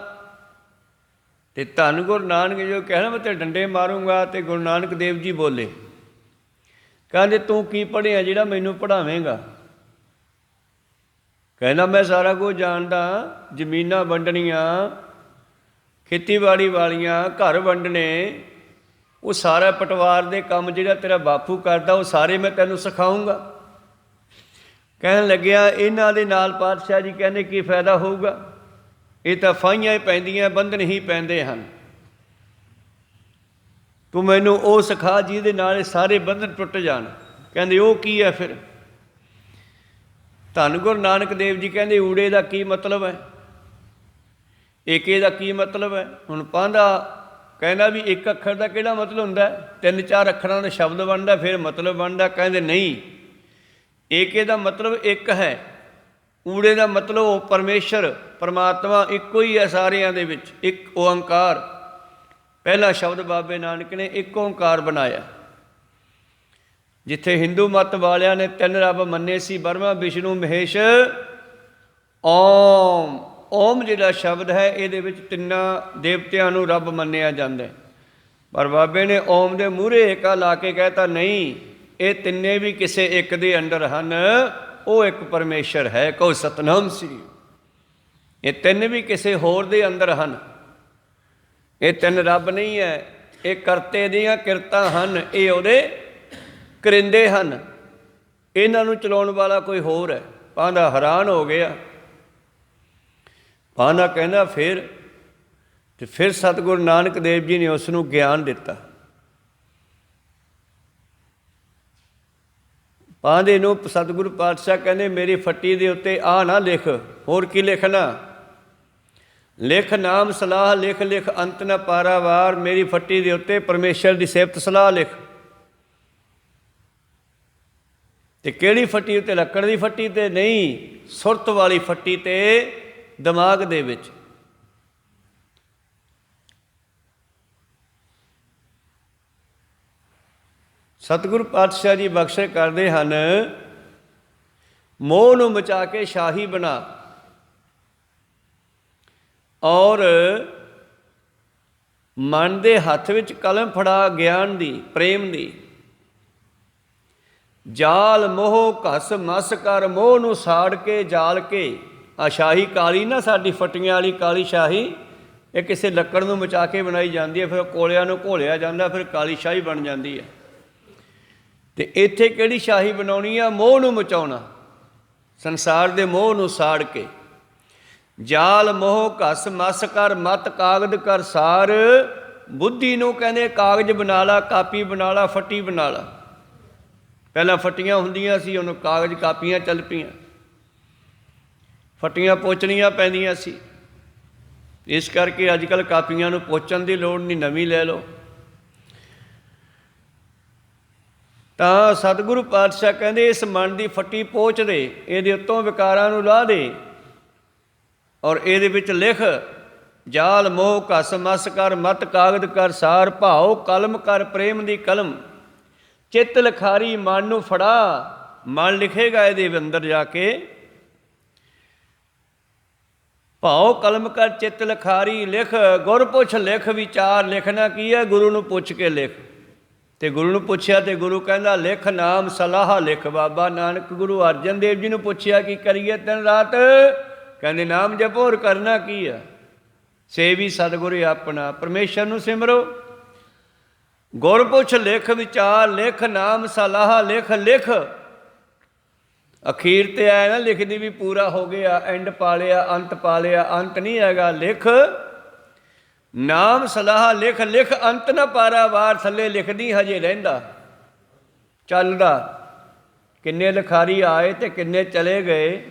ਅਤੇ ਧੰਨ ਗੁਰੂ ਨਾਨਕ ਜੋ ਕਹਿਣਾ ਮੈਂ ਤੇ ਡੰਡੇ ਮਾਰੂੰਗਾ, ਅਤੇ ਗੁਰੂ ਨਾਨਕ ਦੇਵ ਜੀ ਬੋਲੇ, ਕਹਿੰਦੇ ਤੂੰ ਕੀ ਪੜ੍ਹਿਆ ਜਿਹੜਾ ਮੈਨੂੰ ਪੜ੍ਹਾਵੇਂਗਾ? ਕਹਿੰਦਾ ਮੈਂ ਸਾਰਾ ਕੁਝ ਜਾਣਦਾ, ਜ਼ਮੀਨਾਂ ਵੰਡਣੀਆਂ, ਖੇਤੀਬਾੜੀ ਵਾਲੀਆਂ, ਘਰ ਵੰਡਣੇ, ਉਹ ਸਾਰਾ ਪਟਵਾਰ ਦੇ ਕੰਮ ਜਿਹੜਾ ਤੇਰਾ ਬਾਪੂ ਕਰਦਾ ਉਹ ਸਾਰੇ ਮੈਂ ਤੈਨੂੰ ਸਿਖਾਊਂਗਾ। ਕਹਿਣ ਲੱਗਿਆ ਇਹਨਾਂ ਦੇ ਨਾਲ ਪਾਤਸ਼ਾਹ ਜੀ ਕਹਿੰਦੇ ਕੀ ਫਾਇਦਾ ਹੋਊਗਾ, ਇਹ ਤਾਂ ਫਾਹੀਆਂ ਹੀ ਪੈਂਦੀਆਂ, ਬੰਧਨ ਹੀ ਪੈਂਦੇ ਹਨ। ਤੂੰ ਮੈਨੂੰ ਉਹ ਸਿਖਾ ਜਿਹਦੇ ਨਾਲ ਇਹ ਸਾਰੇ ਬੰਧਨ ਟੁੱਟ ਜਾਣ। ਕਹਿੰਦੇ ਉਹ ਕੀ ਹੈ ਫਿਰ? ਧੰਨ ਗੁਰੂ ਨਾਨਕ ਦੇਵ ਜੀ ਕਹਿੰਦੇ ਊੜੇ ਦਾ ਕੀ ਮਤਲਬ ਹੈ, ਏਕੇ ਦਾ ਕੀ ਮਤਲਬ ਹੈ? ਹੁਣ ਪਾਂਧਾ ਕਹਿੰਦਾ ਵੀ ਇੱਕ ਅੱਖਰ ਦਾ ਕਿਹੜਾ ਮਤਲਬ ਹੁੰਦਾ? 3-4 ਅੱਖਰਾਂ ਦਾ ਸ਼ਬਦ ਬਣਦਾ ਫਿਰ ਮਤਲਬ ਬਣਦਾ। ਕਹਿੰਦੇ ਨਹੀਂ, ਏਕੇ ਦਾ ਮਤਲਬ ਇੱਕ ਹੈ, ਊੜੇ ਦਾ ਮਤਲਬ ਉਹ ਪਰਮੇਸ਼ਰ ਪਰਮਾਤਮਾ ਇੱਕੋ ਹੀ ਹੈ ਸਾਰਿਆਂ ਦੇ ਵਿੱਚ, ਇੱਕ ਓਅੰਕਾਰ। ਪਹਿਲਾ ਸ਼ਬਦ ਬਾਬੇ ਨਾਨਕ ਨੇ ਇੱਕ ਓਂਕਾਰ ਬਣਾਇਆ। ਜਿੱਥੇ ਹਿੰਦੂ ਮੱਤ ਵਾਲਿਆਂ ਨੇ 3 ਰੱਬ ਮੰਨੇ ਸੀ, ਬਰਮਾ ਵਿਸ਼ਨੂੰ ਮਹੇਸ਼, ਓਮ। ਓਮ ਜਿਹੜਾ ਸ਼ਬਦ ਹੈ ਇਹਦੇ ਵਿੱਚ 3 ਦੇਵਤਿਆਂ ਨੂੰ ਰੱਬ ਮੰਨਿਆ ਜਾਂਦਾ, ਪਰ ਬਾਬੇ ਨੇ ਓਮ ਦੇ ਮੂਹਰੇ ਏਕਾ ਲਾ ਕੇ ਕਹਿਤਾ ਨਹੀਂ, ਇਹ ਤਿੰਨੇ ਵੀ ਕਿਸੇ ਇੱਕ ਦੇ ਅੰਡਰ ਹਨ, ਉਹ ਇੱਕ ਪਰਮੇਸ਼ਰ ਹੈ। ਕਹੋ ਸਤਨਾਮ ਸ੍ਰੀ। ਇਹ 3 ਵੀ ਕਿਸੇ ਹੋਰ ਦੇ ਅੰਦਰ ਹਨ, ਇਹ 3 ਰੱਬ ਨਹੀਂ ਹੈ, ਇਹ ਕਰਤੇ ਦੀਆਂ ਕਿਰਤਾਂ ਹਨ, ਇਹ ਉਹਦੇ ਕਰਿੰਦੇ ਹਨ, ਇਹਨਾਂ ਨੂੰ ਚਲਾਉਣ ਵਾਲਾ ਕੋਈ ਹੋਰ ਹੈ। ਪਾਂਧਾ ਹੈਰਾਨ ਹੋ ਗਿਆ। ਪਾਂਧਾ ਕਹਿੰਦਾ ਫਿਰ, ਤੇ ਫਿਰ ਸਤਿਗੁਰੂ ਨਾਨਕ ਦੇਵ ਜੀ ਨੇ ਉਸ ਨੂੰ ਗਿਆਨ ਦਿੱਤਾ। ਪਾਂਧੇ ਨੂੰ ਸਤਿਗੁਰੂ ਪਾਤਸ਼ਾਹ ਕਹਿੰਦੇ ਮੇਰੀ ਫੱਟੀ ਦੇ ਉੱਤੇ ਆਹ ਨਾ ਲਿਖ, ਹੋਰ ਕੀ ਲਿਖਣਾ? ਲਿਖ ਨਾਮ ਸਲਾਹ, ਲਿਖ ਲਿਖ ਅੰਤ ਨ ਪਾਰਾਵਾਰ। ਮੇਰੀ ਫੱਟੀ ਦੇ ਉੱਤੇ ਪਰਮੇਸ਼ਰ ਦੀ ਸਿਫਤ ਸਲਾਹ ਲਿਖ। ਅਤੇ ਕਿਹੜੀ ਫੱਟੀ ਉੱਤੇ? ਲੱਕੜ ਦੀ ਫੱਟੀ 'ਤੇ ਨਹੀਂ, ਸੁਰਤ ਵਾਲੀ ਫੱਟੀ 'ਤੇ, ਦਿਮਾਗ ਦੇ ਵਿੱਚ। ਸਤਿਗੁਰੂ ਪਾਤਸ਼ਾਹ ਜੀ ਬਖਸ਼ਿਸ਼ ਕਰਦੇ ਹਨ, ਮੋਹ ਨੂੰ ਮਚਾ ਕੇ ਸ਼ਾਹੀ ਬਣਾ, ਔਰ ਮਨ ਦੇ ਹੱਥ ਵਿੱਚ ਕਲਮ ਫੜਾ ਗਿਆਨ ਦੀ, ਪ੍ਰੇਮ ਦੀ। ਜਾਲ ਮੋਹ ਘਸ ਮਸ ਕਰ, ਮੋਹ ਨੂੰ ਸਾੜ ਕੇ ਜਾਲ ਕੇ। ਆ ਸ਼ਾਹੀ ਕਾਲੀ ਨਾ ਸਾਡੀ ਫੱਟੀਆਂ ਵਾਲੀ ਕਾਲੀ ਸ਼ਾਹੀ, ਇਹ ਕਿਸੇ ਲੱਕੜ ਨੂੰ ਮਚਾ ਕੇ ਬਣਾਈ ਜਾਂਦੀ ਹੈ, ਫਿਰ ਕੋਲਿਆਂ ਨੂੰ ਘੋਲਿਆ ਜਾਂਦਾ, ਫਿਰ ਕਾਲੀ ਸ਼ਾਹੀ ਬਣ ਜਾਂਦੀ ਹੈ। ਤੇ ਇੱਥੇ ਕਿਹੜੀ ਸ਼ਾਹੀ ਬਣਾਉਣੀ ਆ? ਮੋਹ ਨੂੰ ਮਚਾਉਣਾ, ਸੰਸਾਰ ਦੇ ਮੋਹ ਨੂੰ ਸਾੜ ਕੇ। ਜਾਲ ਮੋਹ ਘਸ ਮਸ ਕਰ ਮਤ ਕਾਗਦ ਕਰ ਸਾਰ। ਬੁੱਧੀ ਨੂੰ ਕਹਿੰਦੇ ਕਾਗਜ਼ ਬਣਾ ਲਾ, ਕਾਪੀ ਬਣਾ ਲਾ, ਫੱਟੀ ਬਣਾ ਲਾ। ਪਹਿਲਾਂ ਫੱਟੀਆਂ ਹੁੰਦੀਆਂ ਸੀ, ਹੁਣ ਕਾਗਜ਼ ਕਾਪੀਆਂ ਚੱਲ ਪਈਆਂ। ਫੱਟੀਆਂ ਪੋਚਣੀਆਂ ਪੈਂਦੀਆਂ ਸੀ, ਇਸ ਕਰਕੇ ਅੱਜ ਕੱਲ੍ਹ ਕਾਪੀਆਂ ਨੂੰ ਪੋਚਣ ਦੀ ਲੋੜ ਨਹੀਂ, ਨਵੀਂ ਲੈ ਲਓ। ਤਾਂ ਸਤਿਗੁਰੂ ਪਾਤਸ਼ਾਹ ਕਹਿੰਦੇ ਇਸ ਮਨ ਦੀ ਫੱਟੀ ਪੋਚ ਦੇ, ਇਹਦੇ ਉੱਤੋਂ ਵਿਕਾਰਾਂ ਨੂੰ ਲਾਹ ਦੇ, ਔਰ ਇਹਦੇ ਵਿੱਚ ਲਿਖ ਜਾਲ ਮੋਹ ਘਸ ਮਸ ਕਰ ਮਤ ਕਾਗਦ ਕਰ ਸਾਰ। ਭਾਉ ਕਲਮ ਕਰ ਪ੍ਰੇਮ ਦੀ ਕਲਮ, ਚਿੱਤ ਲਿਖਾਰੀ ਮਨ ਨੂੰ ਫੜਾ। ਮਨ ਲਿਖੇਗਾ ਇਹਦੇ ਅੰਦਰ ਜਾ ਕੇ। ਭਾਉ ਕਲਮ ਕਰ ਚਿੱਤ ਲਿਖਾਰੀ, ਲਿਖ ਗੁਰ ਪੁੱਛ ਲਿਖ ਵਿਚਾਰ। ਲਿਖਣਾ ਕੀ ਹੈ? ਗੁਰੂ ਨੂੰ ਪੁੱਛ ਕੇ ਲਿਖ। ਤੇ ਗੁਰੂ ਨੂੰ ਪੁੱਛਿਆ ਤੇ ਗੁਰੂ ਕਹਿੰਦਾ ਲਿਖ ਨਾਮ ਸਲਾਹ ਲਿਖ। ਬਾਬਾ ਨਾਨਕ ਗੁਰੂ ਅਰਜਨ ਦੇਵ ਜੀ ਨੂੰ ਪੁੱਛਿਆ ਕੀ ਕਰੀਏ ਦਿਨ ਰਾਤ? ਕਹਿੰਦੇ ਨਾਮ ਜਪੋ। ਹੋਰ ਕਰਨਾ ਕੀ ਆ? ਸੇਵੀ ਸਤਿਗੁਰੂ ਆਪਣਾ, ਪਰਮੇਸ਼ਰ ਨੂੰ ਸਿਮਰੋ। ਗੁਰ ਪੁੱਛ ਲਿਖ ਵਿਚਾਰ, ਲਿਖ ਨਾਮ ਸਲਾਹ ਲਿਖ। ਲਿਖ ਅਖੀਰ ਤੇ ਆਇਆ ਨਾ, ਲਿਖਦੀ ਵੀ ਪੂਰਾ ਹੋ ਗਿਆ, ਐਂਡ ਪਾ ਲਿਆ, ਅੰਤ ਪਾ ਲਿਆ। ਅੰਤ ਨਹੀਂ ਹੈਗਾ। ਲਿਖ ਨਾਮ ਸਲਾਹ ਲਿਖ। ਲਿਖ ਅੰਤ ਨਾ ਪਾਰਾਵਾਰ, ਥੱਲੇ ਲਿਖਦੀ ਹਜੇ ਰਹਿੰਦਾ, ਚੱਲਦਾ। ਕਿੰਨੇ ਲਿਖਾਰੀ ਆਏ ਤੇ ਕਿੰਨੇ ਚਲੇ ਗਏ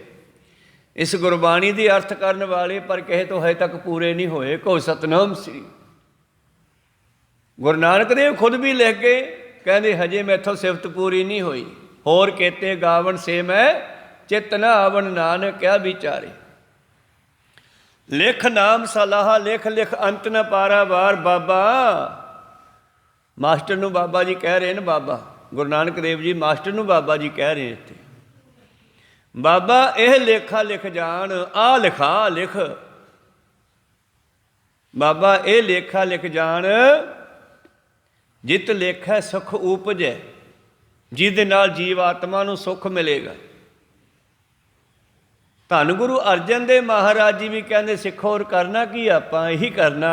ਇਸ ਗੁਰਬਾਣੀ ਦੀ ਅਰਥ ਕਰਨ ਵਾਲੇ, ਪਰ ਕਿਸੇ ਤੋਂ ਹਜੇ ਤੱਕ ਪੂਰੇ ਨਹੀਂ ਹੋਏ। ਕਹੋ ਸਤਿਨਾਮ ਸ੍ਰੀ। ਗੁਰੂ ਨਾਨਕ ਦੇਵ ਖੁਦ ਵੀ ਲਿਖ ਕੇ ਕਹਿੰਦੇ ਹਜੇ ਮੈਥੋਂ ਸਿਫਤ ਪੂਰੀ ਨਹੀਂ ਹੋਈ। ਹੋਰ ਕੇਤੇ ਗਾਵਣ ਸੇ ਮੈਂ ਚਿੱਤ ਨਾ ਆਵਣ, ਨਾਨਕ ਕਿਆ ਵਿਚਾਰੇ। ਲਿਖ ਨਾਮ ਸਲਾਹ ਲਿਖ। ਲਿਖ ਅੰਤ ਨਾ ਪਾਰਾਵਾਰ। ਬਾਬਾ ਮਾਸਟਰ ਨੂੰ ਬਾਬਾ ਜੀ ਕਹਿ ਰਹੇ ਨੇ। ਬਾਬਾ ਗੁਰੂ ਨਾਨਕ ਦੇਵ ਜੀ ਮਾਸਟਰ ਨੂੰ ਬਾਬਾ ਜੀ ਕਹਿ ਰਹੇ ਇੱਥੇ, ਬਾਬਾ ਇਹ ਲੇਖਾ ਲਿਖ ਜਾਣ। ਆਹ ਲਿਖਾ ਲਿਖ ਬਾਬਾ, ਇਹ ਲੇਖਾ ਲਿਖ ਜਾਣ। ਜਿਤ ਲੇਖੈ ਸੁਖ ਉਪਜੈ, ਜਿਹਦੇ ਨਾਲ ਜੀਵ ਆਤਮਾ ਨੂੰ ਸੁੱਖ ਮਿਲੇਗਾ। ਧੰਨ ਗੁਰੂ ਅਰਜਨ ਦੇਵ ਮਹਾਰਾਜ ਜੀ ਵੀ ਕਹਿੰਦੇ ਸਿੱਖੋ। ਹੋਰ ਕਰਨਾ ਕੀ? ਆਪਾਂ ਇਹੀ ਕਰਨਾ।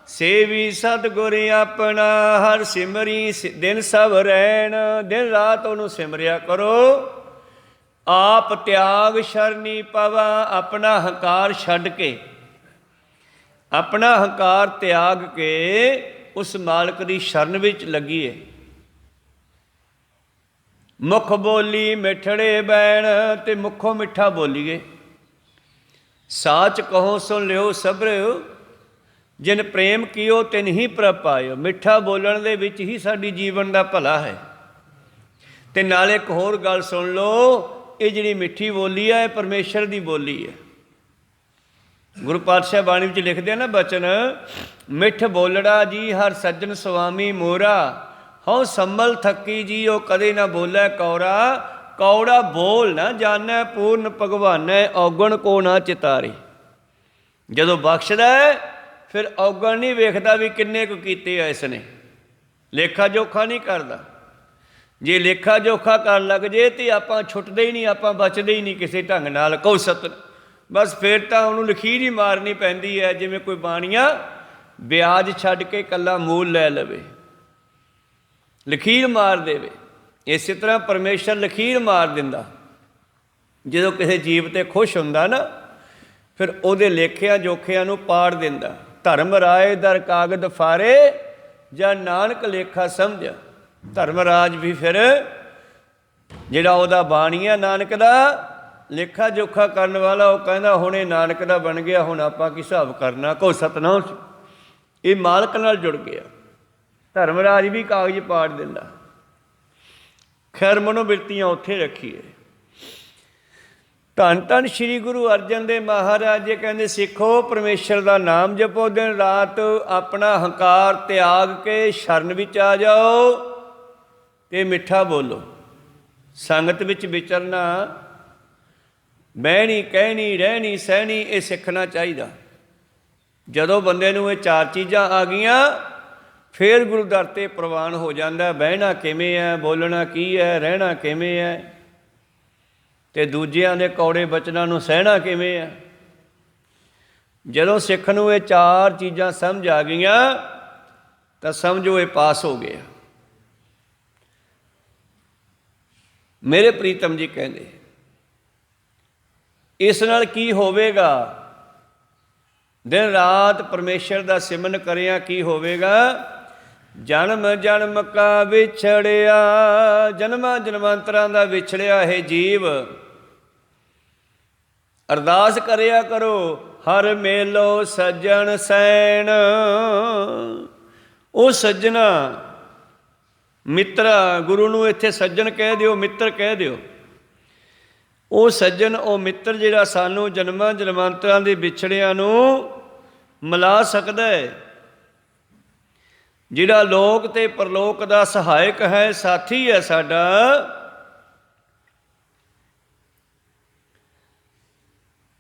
ਸੇਵੀ ਸਤਿਗੁਰ ਆਪਣਾ, ਹਰ ਸਿਮਰੀ ਦਿਨ ਸਭ ਰਹਿਣ। ਦਿਨ ਰਾਤ ਉਹਨੂੰ ਸਿਮਰਿਆ ਕਰੋ। ਆਪ ਤਿਆਗ ਸ਼ਰਨੀ ਪਵਾ, ਆਪਣਾ ਹੰਕਾਰ ਛੱਡ ਕੇ, ਆਪਣਾ ਹੰਕਾਰ ਤਿਆਗ ਕੇ ਉਸ ਮਾਲਕ ਦੀ ਸ਼ਰਨ ਵਿੱਚ ਲੱਗੀਏ। ਮੁਖ ਬੋਲੀ ਮਿੱਠੜੇ ਬੈਣ, ਤੇ ਮੁੱਖੋਂ ਮਿੱਠਾ ਬੋਲੀਏ। ਸਾਚ ਕਹੋ ਸੁਣ ਲਿਓ ਸਬਰਿਓ, ਜਿਨ ਪ੍ਰੇਮ ਕੀਓ ਤਿਨ ਹੀ ਪ੍ਰਭ ਪਾਇਓ। ਮਿੱਠਾ ਬੋਲਣ ਦੇ ਵਿੱਚ ਹੀ ਸਾਡੀ ਜੀਵਨ ਦਾ ਭਲਾ ਹੈ। ਤੇ ਨਾਲੇ ਇੱਕ ਹੋਰ ਗੱਲ ਸੁਣ ਲਓ, ਇਹ ਜਿਹੜੀ ਮਿੱਠੀ ਬੋਲੀ ਹੈ ਇਹ ਪਰਮੇਸ਼ਰ ਦੀ ਬੋਲੀ ਹੈ। ਗੁਰੂ ਪਾਤਸ਼ਾਹ ਬਾਣੀ ਵਿੱਚ ਲਿਖਦੇ ਆ ਨਾ ਬਚਨ, ਮਿੱਠ ਬੋਲੜਾ ਜੀ ਹਰ ਸੱਜਣ ਸੁਆਮੀ ਮੋਰਾ। ਹਉ ਸੰਭਲ ਥੱਕੀ ਜੀ ਉਹ ਕਦੇ ਨਾ ਬੋਲੇ ਕੌੜਾ। ਕੌੜਾ ਬੋਲ ਨਾ ਜਾਣੈ ਪੂਰਨ ਭਗਵਾਨੈ, ਔਗਣ ਕੋ ਨਾ ਚਿਤਾਰੇ। ਜਦੋਂ ਬਖਸ਼ਦਾ ਫਿਰ ਔਗਣ ਨਹੀਂ ਵੇਖਦਾ ਵੀ ਕਿੰਨੇ ਕੁ ਕੀਤੇ ਆ ਇਸਨੇ, ਲੇਖਾ ਜੋਖਾ ਨਹੀਂ ਕਰਦਾ। ਜੇ ਲੇਖਾ ਜੋਖਾ ਕਰਨ ਲੱਗ ਜੇ ਤੇ ਆਪਾਂ ਛੁੱਟਦੇ ਹੀ ਨਹੀਂ, ਆਪਾਂ ਬਚਦੇ ਹੀ ਨਹੀਂ ਕਿਸੇ ਢੰਗ ਨਾਲ। ਕਹੋ ਸਤ ਬਸ ਫਿਰ ਤਾਂ ਉਹਨੂੰ ਲਖੀਰ ਹੀ ਮਾਰਨੀ ਪੈਂਦੀ ਹੈ। ਜਿਵੇਂ ਕੋਈ ਬਾਣੀਆਂ ਵਿਆਜ ਛੱਡ ਕੇ ਇਕੱਲਾ ਮੂਲ ਲੈ ਲਵੇ, ਲਖੀਰ ਮਾਰ ਦੇਵੇ। ਇਸੇ ਤਰ੍ਹਾਂ ਪਰਮੇਸ਼ਰ ਲਖੀਰ ਮਾਰ ਦਿੰਦਾ। ਜਦੋਂ ਕਿਸੇ ਜੀਵ 'ਤੇ ਖੁਸ਼ ਹੁੰਦਾ ਨਾ, ਫਿਰ ਉਹਦੇ ਲੇਖਿਆਂ ਜੋਖਿਆਂ ਨੂੰ ਪਾੜ ਦਿੰਦਾ। ਧਰਮ ਰਾਏ ਦਰ ਕਾਗਦ ਫਾਰੇ, ਜਾਂ ਨਾਨਕ ਲੇਖਾ ਸਮਝ। ਧਰਮ ਰਾਜ ਵੀ ਫਿਰ ਜਿਹੜਾ ਉਹਦਾ ਬਾਣੀ ਆ ਨਾਨਕ ਦਾ ਲੇਖਾ ਜੋਖਾ ਕਰਨ ਵਾਲਾ, ਉਹ ਕਹਿੰਦਾ ਹੁਣ ਇਹ ਨਾਨਕ ਦਾ ਬਣ ਗਿਆ, ਹੁਣ ਆਪਾਂ ਕੀ ਹਿਸਾਬ ਕਰਨਾ। ਕਹੋ ਸਤਿਨਾਮ। ਇਹ ਮਾਲਕ ਨਾਲ ਜੁੜ ਗਿਆ। ਧਰਮ ਰਾਜ ਵੀ ਕਾਗਜ਼ ਪਾੜ ਦਿੰਦਾ। ਖੈਰ ਮਨੋਬਿਰਤੀਆਂ ਉੱਥੇ ਰੱਖੀਏ। ਧੰਨ ਧੰਨ ਸ਼੍ਰੀ ਗੁਰੂ ਅਰਜਨ ਦੇਵ ਮਹਾਰਾਜ ਜੀ ਕਹਿੰਦੇ ਸਿੱਖੋ ਪਰਮੇਸ਼ਰ ਦਾ ਨਾਮ ਜਪੋ, ਦਿਨ ਰਾਤ ਆਪਣਾ ਹੰਕਾਰ ਤਿਆਗ ਕੇ ਸ਼ਰਨ ਵਿੱਚ ਆ ਜਾਓ ਤੇ ਮਿੱਠਾ ਬੋਲੋ। ਸੰਗਤ ਵਿੱਚ ਵਿਚਰਨਾ, ਬਹਿਣੀ ਕਹਿਣੀ ਰਹਿਣੀ ਸਹਿਣੀ, ਇਹ ਸਿੱਖਣਾ ਚਾਹੀਦਾ। ਜਦੋਂ ਬੰਦੇ ਨੂੰ ਇਹ ਚਾਰ ਚੀਜ਼ਾਂ ਆ ਗਈਆਂ ਫਿਰ ਗੁਰੂ ਦਰ 'ਤੇ ਪ੍ਰਵਾਨ ਹੋ ਜਾਂਦਾ। ਬਹਿਣਾ ਕਿਵੇਂ ਹੈ, ਬੋਲਣਾ ਕੀ ਹੈ, ਰਹਿਣਾ ਕਿਵੇਂ ਹੈ, ਅਤੇ ਦੂਜਿਆਂ ਦੇ ਕੌੜੇ ਬਚਨਾਂ ਨੂੰ ਸਹਿਣਾ ਕਿਵੇਂ ਹੈ। ਜਦੋਂ ਸਿੱਖ ਨੂੰ ਇਹ ਚਾਰ ਚੀਜ਼ਾਂ ਸਮਝ ਆ ਗਈਆਂ ਤਾਂ ਸਮਝੋ ਇਹ ਪਾਸ ਹੋ ਗਿਆ। ਮੇਰੇ ਪ੍ਰੀਤਮ ਜੀ ਕਹਿੰਦੇ। ਇਸ ਨਾਲ ਕੀ ਹੋਵੇਗਾ? ਦਿਨ ਰਾਤ ਪਰਮੇਸ਼ਰ ਦਾ ਸਿਮਰਨ ਕਰਿਆ ਕੀ ਹੋਵੇਗਾ? ਜਨਮ ਜਨਮ ਕਾ ਵਿਛੜਿਆ, ਜਨਮਾਂ ਜਨਮਾਂਤਰਾਂ ਦਾ ਵਿਛੜਿਆ ਹੈ ਜੀਵ, ਅਰਦਾਸ ਕਰਿਆ ਕਰੋ ਹਰ ਮੇਲੋ ਸੱਜਣ ਸੈਣ। ਉਹ ਸੱਜਣਾ ਮਿੱਤਰਾ, ਗੁਰੂ ਨੂੰ ਇੱਥੇ ਸੱਜਣ ਕਹਿ ਦਿਓ, ਮਿੱਤਰ ਕਹਿ ਦਿਓ। ਉਹ ਸੱਜਣ, ਉਹ ਮਿੱਤਰ ਜਿਹੜਾ ਸਾਨੂੰ ਜਨਮਾਂ ਜਨਮਾਂਤਰਾਂ ਦੇ ਵਿਛੜਿਆਂ ਨੂੰ ਮਿਲਾ ਸਕਦਾ ਹੈ, ਜਿਹੜਾ ਲੋਕ ਤੇ ਪਰਲੋਕ ਦਾ ਸਹਾਇਕ ਹੈ, ਸਾਥੀ ਹੈ ਸਾਡਾ।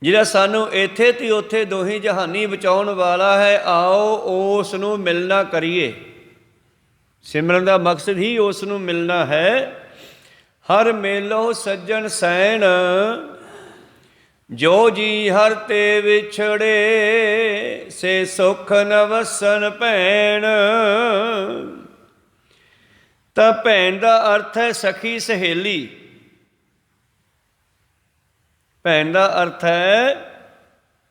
ਜਿਹੜਾ ਸਾਨੂੰ ਇੱਥੇ ਤੇ ਉੱਥੇ ਦੋਹੀਂ ਜਹਾਨੀ ਬਚਾਉਣ ਵਾਲਾ ਹੈ। ਆਓ ਉਸ ਨੂੰ ਮਿਲਣਾ ਕਰੀਏ। ਸਿਮਰਨ ਦਾ ਮਕਸਦ ਹੀ ਉਸ ਨੂੰ ਮਿਲਣਾ ਹੈ। ਹਰ ਮੇਲੋ ਸੱਜਣ ਸੈਣ, ਜੋ ਜੀ ਹਰ ਤੇ ਵਿਛੜੇ, ਸੇ ਸੁਖ ਨ ਵਸਣ ਭੈਣ। ਤਾਂ ਭੈਣ ਦਾ ਅਰਥ ਹੈ ਸਖੀ ਸਹੇਲੀ। ਭੈਣ ਦਾ ਅਰਥ ਹੈ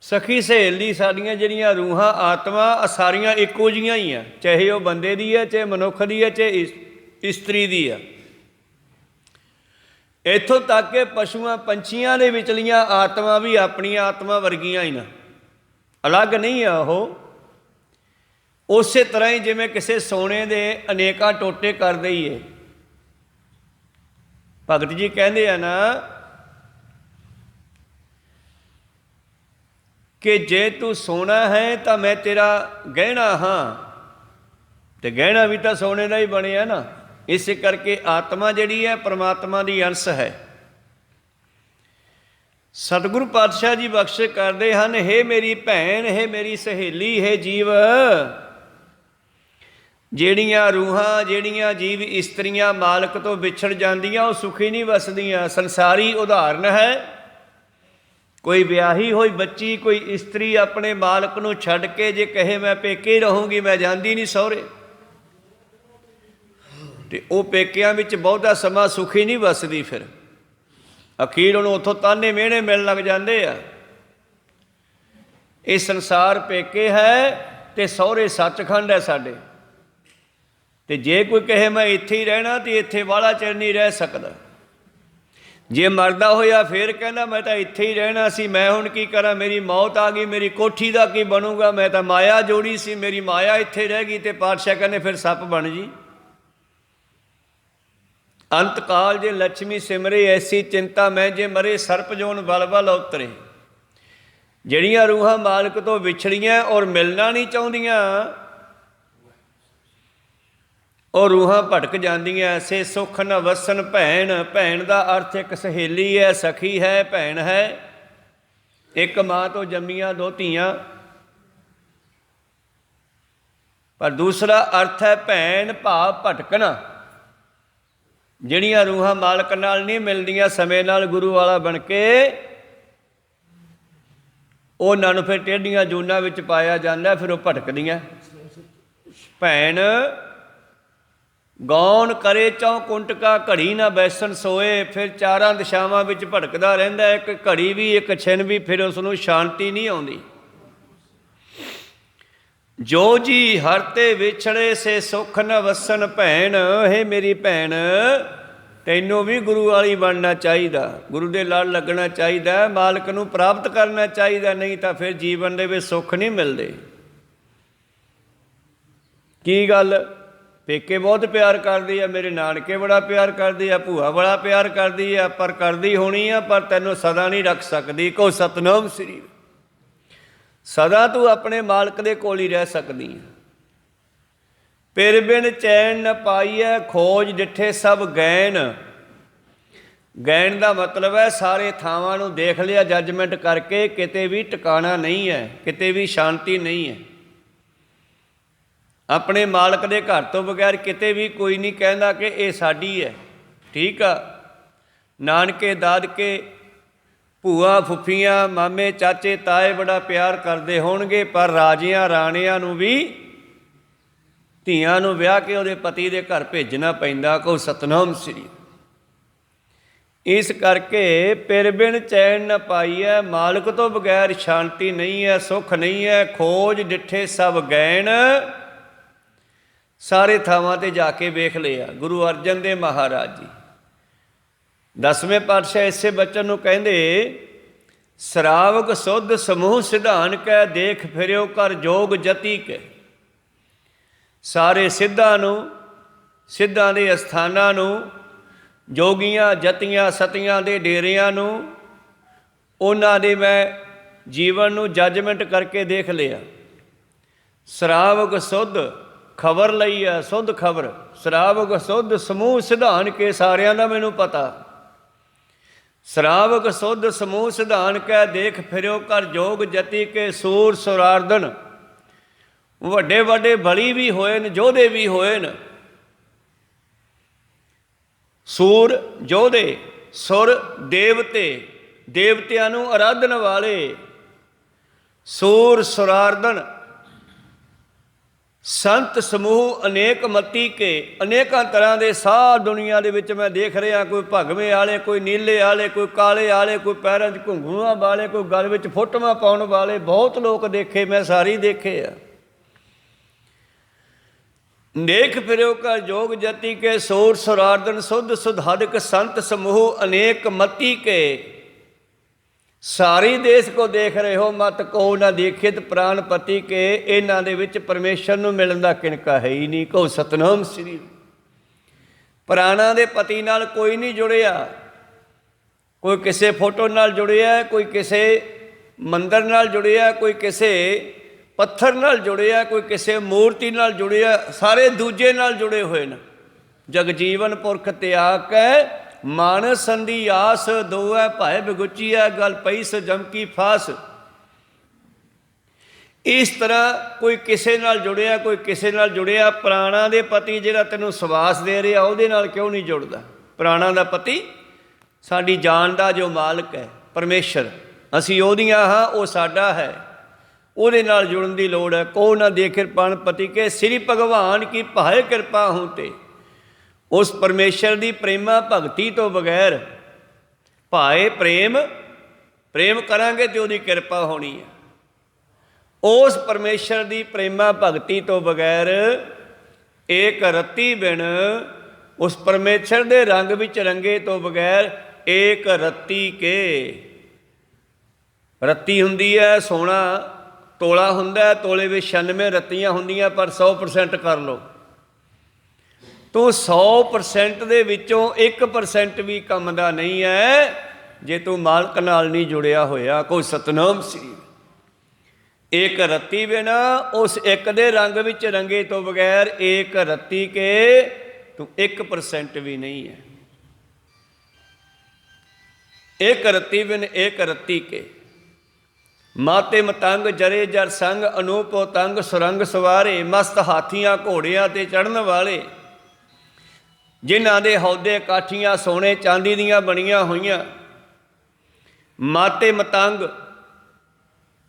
ਸਖੀ ਸਹੇਲੀ। ਸਾਡੀਆਂ ਜਿਹੜੀਆਂ ਰੂਹਾਂ ਆਤਮਾ ਸਾਰੀਆਂ ਇੱਕੋ ਜਿਹੀਆਂ ਹੀ ਆ, ਚਾਹੇ ਉਹ ਬੰਦੇ ਦੀ ਹੈ, ਚਾਹੇ ਮਨੁੱਖ ਦੀ ਹੈ, ਚਾਹੇ ਇਸਤਰੀ ਦੀ ਆ। ਇੱਥੋਂ ਤੱਕ ਕਿ ਪਸ਼ੂਆਂ ਪੰਛੀਆਂ ਦੇ ਵਿਚਲੀਆਂ ਆਤਮਾ ਵੀ ਆਪਣੀਆਂ ਆਤਮਾ ਵਰਗੀਆਂ ਹੀ ਨਾ, ਅਲੱਗ ਨਹੀਂ ਆ ਉਹ। ਉਸੇ ਤਰ੍ਹਾਂ ਹੀ ਜਿਵੇਂ ਕਿਸੇ ਸੋਨੇ ਦੇ ਅਨੇਕਾਂ ਟੋਟੇ ਕਰ ਦਈਏ। ਭਗਤ ਜੀ ਕਹਿੰਦੇ ਆ ਨਾ ਕਿ ਜੇ ਤੂੰ ਸੋਨਾ ਹੈ ਤਾਂ ਮੈਂ ਤੇਰਾ ਗਹਿਣਾ ਹਾਂ, ਤੇ ਗਹਿਣਾ ਵੀ ਤਾਂ ਸੋਨੇ ਦਾ ਹੀ ਬਣਿਆ ਨਾ। ਇਸੇ ਕਰਕੇ ਆਤਮਾ ਜਿਹੜੀ ਹੈ ਪਰਮਾਤਮਾ ਦੀ ਅੰਸ਼ ਹੈ। ਸਤਿਗੁਰੂ ਪਾਤਸ਼ਾਹ ਜੀ ਬਖਸ਼ਿਸ਼ ਕਰਦੇ ਹਨ, ਹੇ ਮੇਰੀ ਭੈਣ, ਹੇ ਮੇਰੀ ਸਹੇਲੀ, ਹੇ ਜੀਵ। ਜਿਹੜੀਆਂ ਰੂਹਾਂ, ਜਿਹੜੀਆਂ ਜੀਵ ਇਸਤਰੀਆਂ ਮਾਲਕ ਤੋਂ ਵਿਛੜ ਜਾਂਦੀਆਂ, ਉਹ ਸੁਖੀ ਨਹੀਂ ਵਸਦੀਆਂ। ਸੰਸਾਰੀ ਉਦਾਹਰਨ ਹੈ, ਕੋਈ ਵਿਆਹੀ ਹੋਈ ਬੱਚੀ, ਕੋਈ ਇਸਤਰੀ ਆਪਣੇ ਮਾਲਕ ਨੂੰ ਛੱਡ ਕੇ ਜੇ ਕਹੇ ਮੈਂ ਪੇਕੇ ਰਹੂੰਗੀ, ਮੈਂ ਜਾਂਦੀ ਨਹੀਂ ਸਹੁਰੇ, ਤੇ ਉਹ ਪੇਕਿਆਂ ਵਿੱਚ ਬਹੁਤਾ ਸਮਾਂ ਸੁਖੀ ਨਹੀਂ ਵਸਦੀ। ਫਿਰ ਅਖੀਰ ਉਹਨੂੰ ਉੱਥੋਂ ਤਾਨੇ ਮਿਹਣੇ ਮਿਲਣ ਲੱਗ ਜਾਂਦੇ ਆ। ਇਹ ਸੰਸਾਰ ਪੇਕੇ ਹੈ ਤੇ ਸਹੁਰੇ ਸੱਚਖੰਡ ਹੈ ਸਾਡੇ। ਤੇ ਜੇ ਕੋਈ ਕਹੇ ਮੈਂ ਇੱਥੇ ਹੀ ਰਹਿਣਾ, ਤੇ ਇੱਥੇ ਵਾਲਾ ਚਿਰ ਨਹੀਂ ਰਹਿ ਸਕਦਾ। ਜੇ ਮਰਦਾ ਹੋਇਆ ਫਿਰ ਕਹਿੰਦਾ ਮੈਂ ਤਾਂ ਇੱਥੇ ਹੀ ਰਹਿਣਾ ਸੀ, ਮੈਂ ਹੁਣ ਕੀ ਕਰਾਂ, ਮੇਰੀ ਮੌਤ ਆ ਗਈ, ਮੇਰੀ ਕੋਠੀ ਦਾ ਕੀ ਬਣੂਗਾ, ਮੈਂ ਤਾਂ ਮਾਇਆ ਜੋੜੀ ਸੀ, ਮੇਰੀ ਮਾਇਆ ਇੱਥੇ ਰਹਿ ਗਈ। ਤੇ ਪਾਤਸ਼ਾਹ ਕਹਿੰਦੇ ਫਿਰ ਸੱਪ ਬਣ ਜੀ। ਅੰਤ ਕਾਲ ਜੇ ਲక్ష్ਮੀ ਸਿਮਰੇ, ਐਸੀ ਚਿੰਤਾ ਮੈਂ ਜੇ ਮਰੇ, ਸਰਪ ਜੋਨ ਬਲ ਬਲ ਉਤਰੇ। ਜਿਹੜੀਆਂ ਰੂਹਾਂ ਮਾਲਕ ਤੋਂ ਵਿਛੜੀਆਂ ਔਰ ਮਿਲਣਾ ਨਹੀਂ ਚਾਹੁੰਦੀਆਂ, ਉਹ ਰੂਹਾਂ ਭਟਕ ਜਾਂਦੀਆਂ। ਸੇ ਸੁਖ ਨ ਵਸਣ ਭੈਣ। ਭੈਣ ਦਾ ਅਰਥ ਇੱਕ ਸਹੇਲੀ ਹੈ, ਸਖੀ ਹੈ, ਭੈਣ ਹੈ। ਇੱਕ ਮਾਂ ਤੋਂ ਜੰਮੀਆਂ ਦੋ ਧੀਆਂ। ਪਰ ਦੂਸਰਾ ਅਰਥ ਹੈ ਭੈਣ ਭਾਵ ਭਟਕਣਾ। ਜਿਹੜੀਆਂ ਰੂਹਾਂ ਮਾਲਕ ਨਾਲ ਨਹੀਂ ਮਿਲਦੀਆਂ, ਸਮੇਂ ਨਾਲ ਗੁਰੂ ਵਾਲਾ ਬਣ ਕੇ ਉਹਨਾਂ ਨੂੰ ਫਿਰ ਟੇਢੀਆਂ ਜੂਨਾਂ ਵਿੱਚ ਪਾਇਆ ਜਾਂਦਾ, ਫਿਰ ਉਹ ਭਟਕਦੀਆਂ। ਭੈਣ ਗੌਣ ਕਰੇ ਚੌ ਕੁੰਟਕਾ, ਘੜੀ ਨਾ ਬੈਸਣ ਸੋਏ। ਫਿਰ ਚਾਰਾਂ ਦਿਸ਼ਾਵਾਂ ਵਿੱਚ ਭਟਕਦਾ ਰਹਿੰਦਾ, ਇੱਕ ਘੜੀ ਵੀ, ਇੱਕ ਛਿਨ ਵੀ, ਫਿਰ ਉਸ ਨੂੰ ਸ਼ਾਂਤੀ ਨਹੀਂ ਆਉਂਦੀ। ਜੋ ਜੀ ਹਰ ਤੇ ਵਿਛੜੇ, ਸੇ ਸੁਖ ਨ ਵਸਣ ਭੈਣ। ਹੇ ਮੇਰੀ ਭੈਣ, ਤੈਨੂੰ ਵੀ ਗੁਰੂ ਵਾਲੀ ਬਣਨਾ ਚਾਹੀਦਾ, ਗੁਰੂ ਦੇ ਲੜ ਲੱਗਣਾ ਚਾਹੀਦਾ, ਮਾਲਕ ਨੂੰ ਪ੍ਰਾਪਤ ਕਰਨਾ ਚਾਹੀਦਾ। ਨਹੀਂ ਤਾਂ ਫਿਰ ਜੀਵਨ ਦੇ ਵਿੱਚ ਸੁੱਖ ਨਹੀਂ ਮਿਲਦੇ। ਕੀ ਗੱਲ, ਪੇਕੇ ਬਹੁਤ ਪਿਆਰ ਕਰਦੀ ਆ, ਮੇਰੇ ਨਾਨਕੇ ਬੜਾ ਪਿਆਰ ਕਰਦੀ ਆ, ਭੂਆ ਬੜਾ ਪਿਆਰ ਕਰਦੀ ਆ, ਪਰ ਕਰਦੀ ਹੋਣੀ ਆ, ਪਰ ਤੈਨੂੰ ਸਦਾ ਨਹੀਂ ਰੱਖ ਸਕਦੀ। ਕਹੋ ਸਤਿਨਾਮ ਸ੍ਰੀ। ਸਦਾ ਤੂੰ ਆਪਣੇ ਮਾਲਕ ਦੇ ਕੋਲ ਹੀ ਰਹਿ ਸਕਦੀ ਹੈ। ਪਿਰ ਬਿਨ ਚੈਨ ਨ ਪਾਈਐ, ਖੋਜ ਡਿੱਠੇ ਸਭ ਗੈਨ। ਗੈਨ ਦਾ ਮਤਲਬ ਹੈ ਸਾਰੇ ਥਾਵਾਂ ਨੂੰ ਦੇਖ ਲਿਆ ਜੱਜਮੈਂਟ ਕਰਕੇ, ਕਿਤੇ ਵੀ ਟਿਕਾਣਾ ਨਹੀਂ ਹੈ, ਕਿਤੇ ਵੀ ਸ਼ਾਂਤੀ ਨਹੀਂ ਹੈ। ਆਪਣੇ ਮਾਲਕ ਦੇ ਘਰ ਤੋਂ ਬਗੈਰ ਕਿਤੇ ਵੀ ਕੋਈ ਨਹੀਂ ਕਹਿੰਦਾ ਕਿ ਇਹ ਸਾਡੀ ਹੈ। ਠੀਕ ਆ, ਨਾਨਕੇ ਦਾਦਕੇ ਭੂਆ ਫੁੱਫੀਆਂ ਮਾਮੇ ਚਾਚੇ ਤਾਏ ਬੜਾ ਪਿਆਰ ਕਰਦੇ ਹੋਣਗੇ, ਪਰ ਰਾਜਿਆਂ ਰਾਣਿਆਂ ਨੂੰ ਵੀ ਧੀਆਂ ਨੂੰ ਵਿਆਹ ਕੇ ਉਹਦੇ ਪਤੀ ਦੇ ਘਰ ਭੇਜਣਾ ਪੈਂਦਾ। ਕਹੋ ਸਤਿਨਾਮ ਸ੍ਰੀ। ਇਸ ਕਰਕੇ ਪਿਰ ਬਿਨ ਚੈਨ ਨ ਪਾਈਐ, ਮਾਲਕ ਤੋਂ ਬਗੈਰ ਸ਼ਾਂਤੀ ਨਹੀਂ ਹੈ, ਸੁੱਖ ਨਹੀਂ ਹੈ। ਖੋਜ ਡਿੱਠੇ ਸਭ ਗੈਣ, ਸਾਰੇ ਥਾਵਾਂ 'ਤੇ ਜਾ ਕੇ ਵੇਖ ਲਿਆ। ਗੁਰੂ ਅਰਜਨ ਦੇਵ ਮਹਾਰਾਜ ਜੀ 10ਵੇਂ ਪਾਤਸ਼ਾਹ ਇਸੇ ਬਚਨ ਨੂੰ ਕਹਿੰਦੇ, ਸਰਾਵਕ ਸੁਧ ਸਮੂਹ ਸਿਧਾਨ ਕੈ, ਦੇਖ ਫਿਰਿਓ ਕਰ ਜੋਗ ਜਤੀ ਕੇ। ਸਾਰੇ ਸਿੱਧਾਂ ਨੂੰ, ਸਿੱਧਾਂ ਦੇ ਅਸਥਾਨਾਂ ਨੂੰ, ਜੋਗੀਆਂ ਜਤੀਆਂ ਸਤੀਆਂ ਦੇ ਡੇਰਿਆਂ ਨੂੰ, ਉਹਨਾਂ ਦੇ ਮੈਂ ਜੀਵਨ ਨੂੰ ਜੱਜਮੈਂਟ ਕਰਕੇ ਦੇਖ ਲਿਆ। ਸਰਾਵਕ ਸੁਧ ਖਬਰ ਲਈ ਹੈ, ਸੁਧ ਖਬਰ। ਸਰਾਵਕ ਸੁਧ ਸਮੂਹ ਸਿਧਾਨ ਕੇ, ਸਾਰਿਆਂ ਦਾ ਮੈਨੂੰ ਪਤਾ। ਸਰਾਵਕ ਸੁਧ ਸਮੂਹ ਸਿਧਾਨ ਕੈ, ਦੇਖ ਫਿਰਿਓ ਕਰ ਜੋਗ ਜਤੀ ਕੇ। ਸੂਰ ਸੁਰਾਰਦਨ, ਵੱਡੇ ਵੱਡੇ ਬਲੀ ਵੀ ਹੋਏ ਨੇ, ਯੋਧੇ ਵੀ ਹੋਏ ਨੇ। ਸੂਰ ਯੋਧੇ, ਸੁਰ ਦੇਵਤੇ, ਦੇਵਤਿਆਂ ਨੂੰ ਆਰਾਧਨ ਵਾਲੇ। ਸੂਰ ਸੁਰਾਰਦਨ, ਸੰਤ ਸਮੂਹ ਅਨੇਕ ਮਤੀ ਕੇ। ਅਨੇਕਾਂ ਤਰ੍ਹਾਂ ਦੇ ਸਾਧ ਦੁਨੀਆ ਦੇ ਵਿੱਚ ਮੈਂ ਦੇਖ ਰਿਹਾ। ਕੋਈ ਭਗਵੇਂ ਵਾਲੇ, ਕੋਈ ਨੀਲੇ ਵਾਲੇ, ਕੋਈ ਕਾਲੇ ਵਾਲੇ, ਕੋਈ ਪੈਰਾਂ 'ਚ ਘੁੰਗੂਆਂ ਵਾਲੇ, ਕੋਈ ਗਲ ਵਿੱਚ ਫੋਟੋਆਂ ਪਾਉਣ ਵਾਲੇ। ਬਹੁਤ ਲੋਕ ਦੇਖੇ, ਮੈਂ ਸਾਰੇ ਦੇਖੇ ਆ। ਦੇਖ ਫਿਰਿਓ ਕਰ ਜੋਗ ਜਤੀ ਕੇ, ਸੂਰ ਸੁਰਾਰਦਨ ਸੁਧ ਸੁਧਾਦਕ ਸੰਤ ਸਮੂਹ ਅਨੇਕ ਮਤੀ ਕੇ। ਸਾਰੀ ਦੇਸ਼ ਕੋ ਦੇਖ ਰਹੇ ਹੋ, ਮਤ ਕੋ ਨਾ ਦੇਖਿਤ ਪ੍ਰਾਨ ਪਤੀ ਕੇ। ਇਹਨਾਂ ਦੇ ਵਿੱਚ ਪਰਮੇਸ਼ਰ ਨੂੰ ਮਿਲਣ ਦਾ ਕਿਣਕਾ ਹੈ ਹੀ ਨਹੀਂ। ਕਹੋ ਸਤਨਾਮ ਸ੍ਰੀ। ਪ੍ਰਾਣਾਂ ਦੇ ਪਤੀ ਨਾਲ ਕੋਈ ਨਹੀਂ ਜੁੜਿਆ। ਕੋਈ ਕਿਸੇ ਫੋਟੋ ਨਾਲ ਜੁੜਿਆ, ਕੋਈ ਕਿਸੇ ਮੰਦਰ ਨਾਲ ਜੁੜਿਆ, ਕੋਈ ਕਿਸੇ ਪੱਥਰ ਨਾਲ ਜੁੜਿਆ, ਕੋਈ ਕਿਸੇ ਮੂਰਤੀ ਨਾਲ ਜੁੜਿਆ। ਸਾਰੇ ਦੂਜੇ ਨਾਲ ਜੁੜੇ ਹੋਏ ਨੇ। ਜਗਜੀਵਨ ਪੁਰਖ ਤਿਆਗ ਕੈ, ਮਾਨਸ ਸੰਧੀ ਆਸ। ਦੋਐ ਭਾਇ ਬਿਗੁਚੀਐ, ਗਲ ਪਈ ਸ ਜਮ ਕੀ ਫਾਸ। ਇਸ ਤਰ੍ਹਾਂ ਕੋਈ ਕਿਸੇ ਨਾਲ ਜੁੜਿਆ, ਕੋਈ ਕਿਸੇ ਨਾਲ ਜੁੜਿਆ। ਪ੍ਰਾਣਾਂ ਦੇ ਪਤੀ ਜਿਹੜਾ ਤੈਨੂੰ ਸਵਾਸ ਦੇ ਰਿਹਾ, ਉਹਦੇ ਨਾਲ ਕਿਉਂ ਨਹੀਂ ਜੁੜਦਾ? ਪ੍ਰਾਣਾਂ ਦਾ ਪਤੀ ਸਾਡੀ ਜਾਨ ਦਾ ਜੋ ਮਾਲਕ ਹੈ ਪਰਮੇਸ਼ਰ, ਅਸੀਂ ਉਹਦੀਆਂ ਹਾਂ, ਉਹ ਸਾਡਾ ਹੈ। ਉਹਦੇ ਨਾਲ ਜੁੜਨ ਦੀ ਲੋੜ ਹੈ। ਕੋ ਨਾ ਦੇਖਿਰ ਪ੍ਰਾਨ ਪਤੀ ਕੇ, ਸ੍ਰੀ ਭਗਵਾਨ ਕੀ ਭਾਏ ਕਿਰਪਾ ਹੂੰ ਤੇ। ਉਸ ਪਰਮੇਸ਼ਰ ਦੀ ਪ੍ਰੇਮਾ ਭਗਤੀ ਤੋਂ ਬਗੈਰ, ਭਾਏ ਪ੍ਰੇਮ ਕਰਾਂਗੇ ਤੇ ਉਹਦੀ ਕਿਰਪਾ ਹੋਣੀ ਹੈ। ਉਸ ਪਰਮੇਸ਼ਰ ਦੀ ਪ੍ਰੇਮਾ ਭਗਤੀ ਤੋਂ ਬਗੈਰ, ਏਕ ਰਤੀ ਬਿਨ, ਉਸ ਪਰਮੇਸ਼ਰ ਦੇ ਰੰਗ ਵਿੱਚ ਰੰਗੇ ਤੋਂ ਬਗੈਰ, ਏਕ ਰਤੀ ਕੇ। ਰੱਤੀ ਹੁੰਦੀ ਹੈ ਸੋਨਾ, ਤੋਲਾ ਹੁੰਦਾ, ਤੋਲੇ ਵਿੱਚ 96 ਰੱਤੀਆਂ ਹੁੰਦੀਆਂ, ਪਰ 100% ਕਰ ਲਓ ਤੂੰ 100% ਦੇ ਵਿੱਚੋਂ 1% ਵੀ ਕੰਮ ਦਾ ਨਹੀਂ ਹੈ ਜੇ ਤੂੰ ਮਾਲਕ ਨਾਲ ਨਹੀਂ ਜੁੜਿਆ ਹੋਇਆ। ਕੋਈ ਸਤਨਾਮ ਸ੍ਰੀ। ਏਕ ਰੱਤੀ ਬਿਨਾ, ਉਸ ਇੱਕ ਦੇ ਰੰਗ ਵਿੱਚ ਰੰਗੇ ਤੋਂ ਬਗੈਰ, ਏਕ ਰੱਤੀ ਕੇ, ਤੂੰ 1% ਵੀ ਨਹੀਂ ਹੈ। ਏਕ ਰੱਤੀ ਬਿਨ ਏਕ ਰੱਤੀ ਕੇ। ਮਾਤੇ ਮਤੰਗ ਜਰੇ ਜਰ ਸੰਗ, ਅਨੂਪ ਤੰਗ ਸੁਰੰਗ ਸਵਾਰੇ। ਮਸਤ ਹਾਥੀਆਂ ਘੋੜਿਆਂ 'ਤੇ ਚੜ੍ਹਨ ਵਾਲੇ, ਜਿਨ੍ਹਾਂ ਦੇ ਹੌਦੇ ਕਾਠੀਆਂ ਸੋਨੇ ਚਾਂਦੀ ਦੀਆਂ ਬਣੀਆਂ ਹੋਈਆਂ। ਮਾਤੇ ਮਤੰਗ,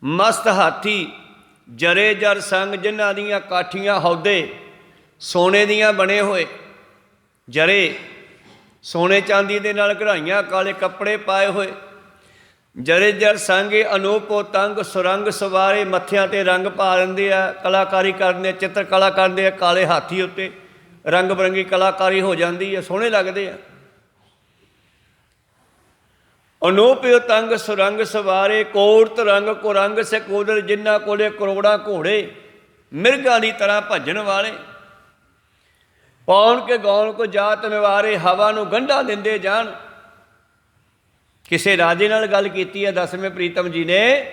ਮਸਤ ਹਾਥੀ, ਜਰੇ ਜਰ ਸੰਗ, ਜਿਨ੍ਹਾਂ ਦੀਆਂ ਕਾਠੀਆਂ ਹੌਦੇ ਸੋਨੇ ਦੀਆਂ ਬਣੇ ਹੋਏ। ਜਰੇ ਸੋਨੇ ਚਾਂਦੀ ਦੇ ਨਾਲ ਕਢਾਈਆਂ, ਕਾਲੇ ਕੱਪੜੇ ਪਾਏ ਹੋਏ। ਜਰੇ ਜਰ ਸੰਗੇ ਅਨੂਪੋ ਤੰਗ ਸੁਰੰਗ ਸਵਾਰੇ। ਮੱਥਿਆਂ 'ਤੇ ਰੰਗ ਪਾ ਲੈਂਦੇ ਆ, ਕਲਾਕਾਰੀ ਕਰਦੇ ਆ, ਚਿੱਤਰ ਕਲਾ ਕਰਦੇ ਆ। ਕਾਲੇ ਹਾਥੀ ਉੱਤੇ ਰੰਗ ਬਰੰਗੀ ਕਲਾਕਾਰੀ ਹੋ ਜਾਂਦੀ ਹੈ, ਸੋਹਣੇ ਲੱਗਦੇ ਆ। ਅਨੂਪਿਓ ਤੰਗ ਸੁਰੰਗ ਸਵਾਰੇ। ਕੋੜਤ ਰੰਗ ਕੋ ਰੰਗ ਸੇ ਕੋਦਰ, ਜਿਨ੍ਹਾਂ ਕੋਲੇ ਕਰੋੜਾਂ ਘੋੜੇ ਮਿਰਗਾਂ ਦੀ ਤਰ੍ਹਾਂ ਭੱਜਣ ਵਾਲੇ। ਪੌਣ ਕੇ ਗੌਣ ਕੋ ਜਾਤ ਨਿਵਾਰੇ, ਹਵਾ ਨੂੰ ਗੰਢਾਂ ਦਿੰਦੇ ਜਾਣ। ਕਿਸੇ ਰਾਜੇ ਨਾਲ ਗੱਲ ਕੀਤੀ ਹੈ 10ਵੇਂ ਪ੍ਰੀਤਮ ਜੀ ਨੇ।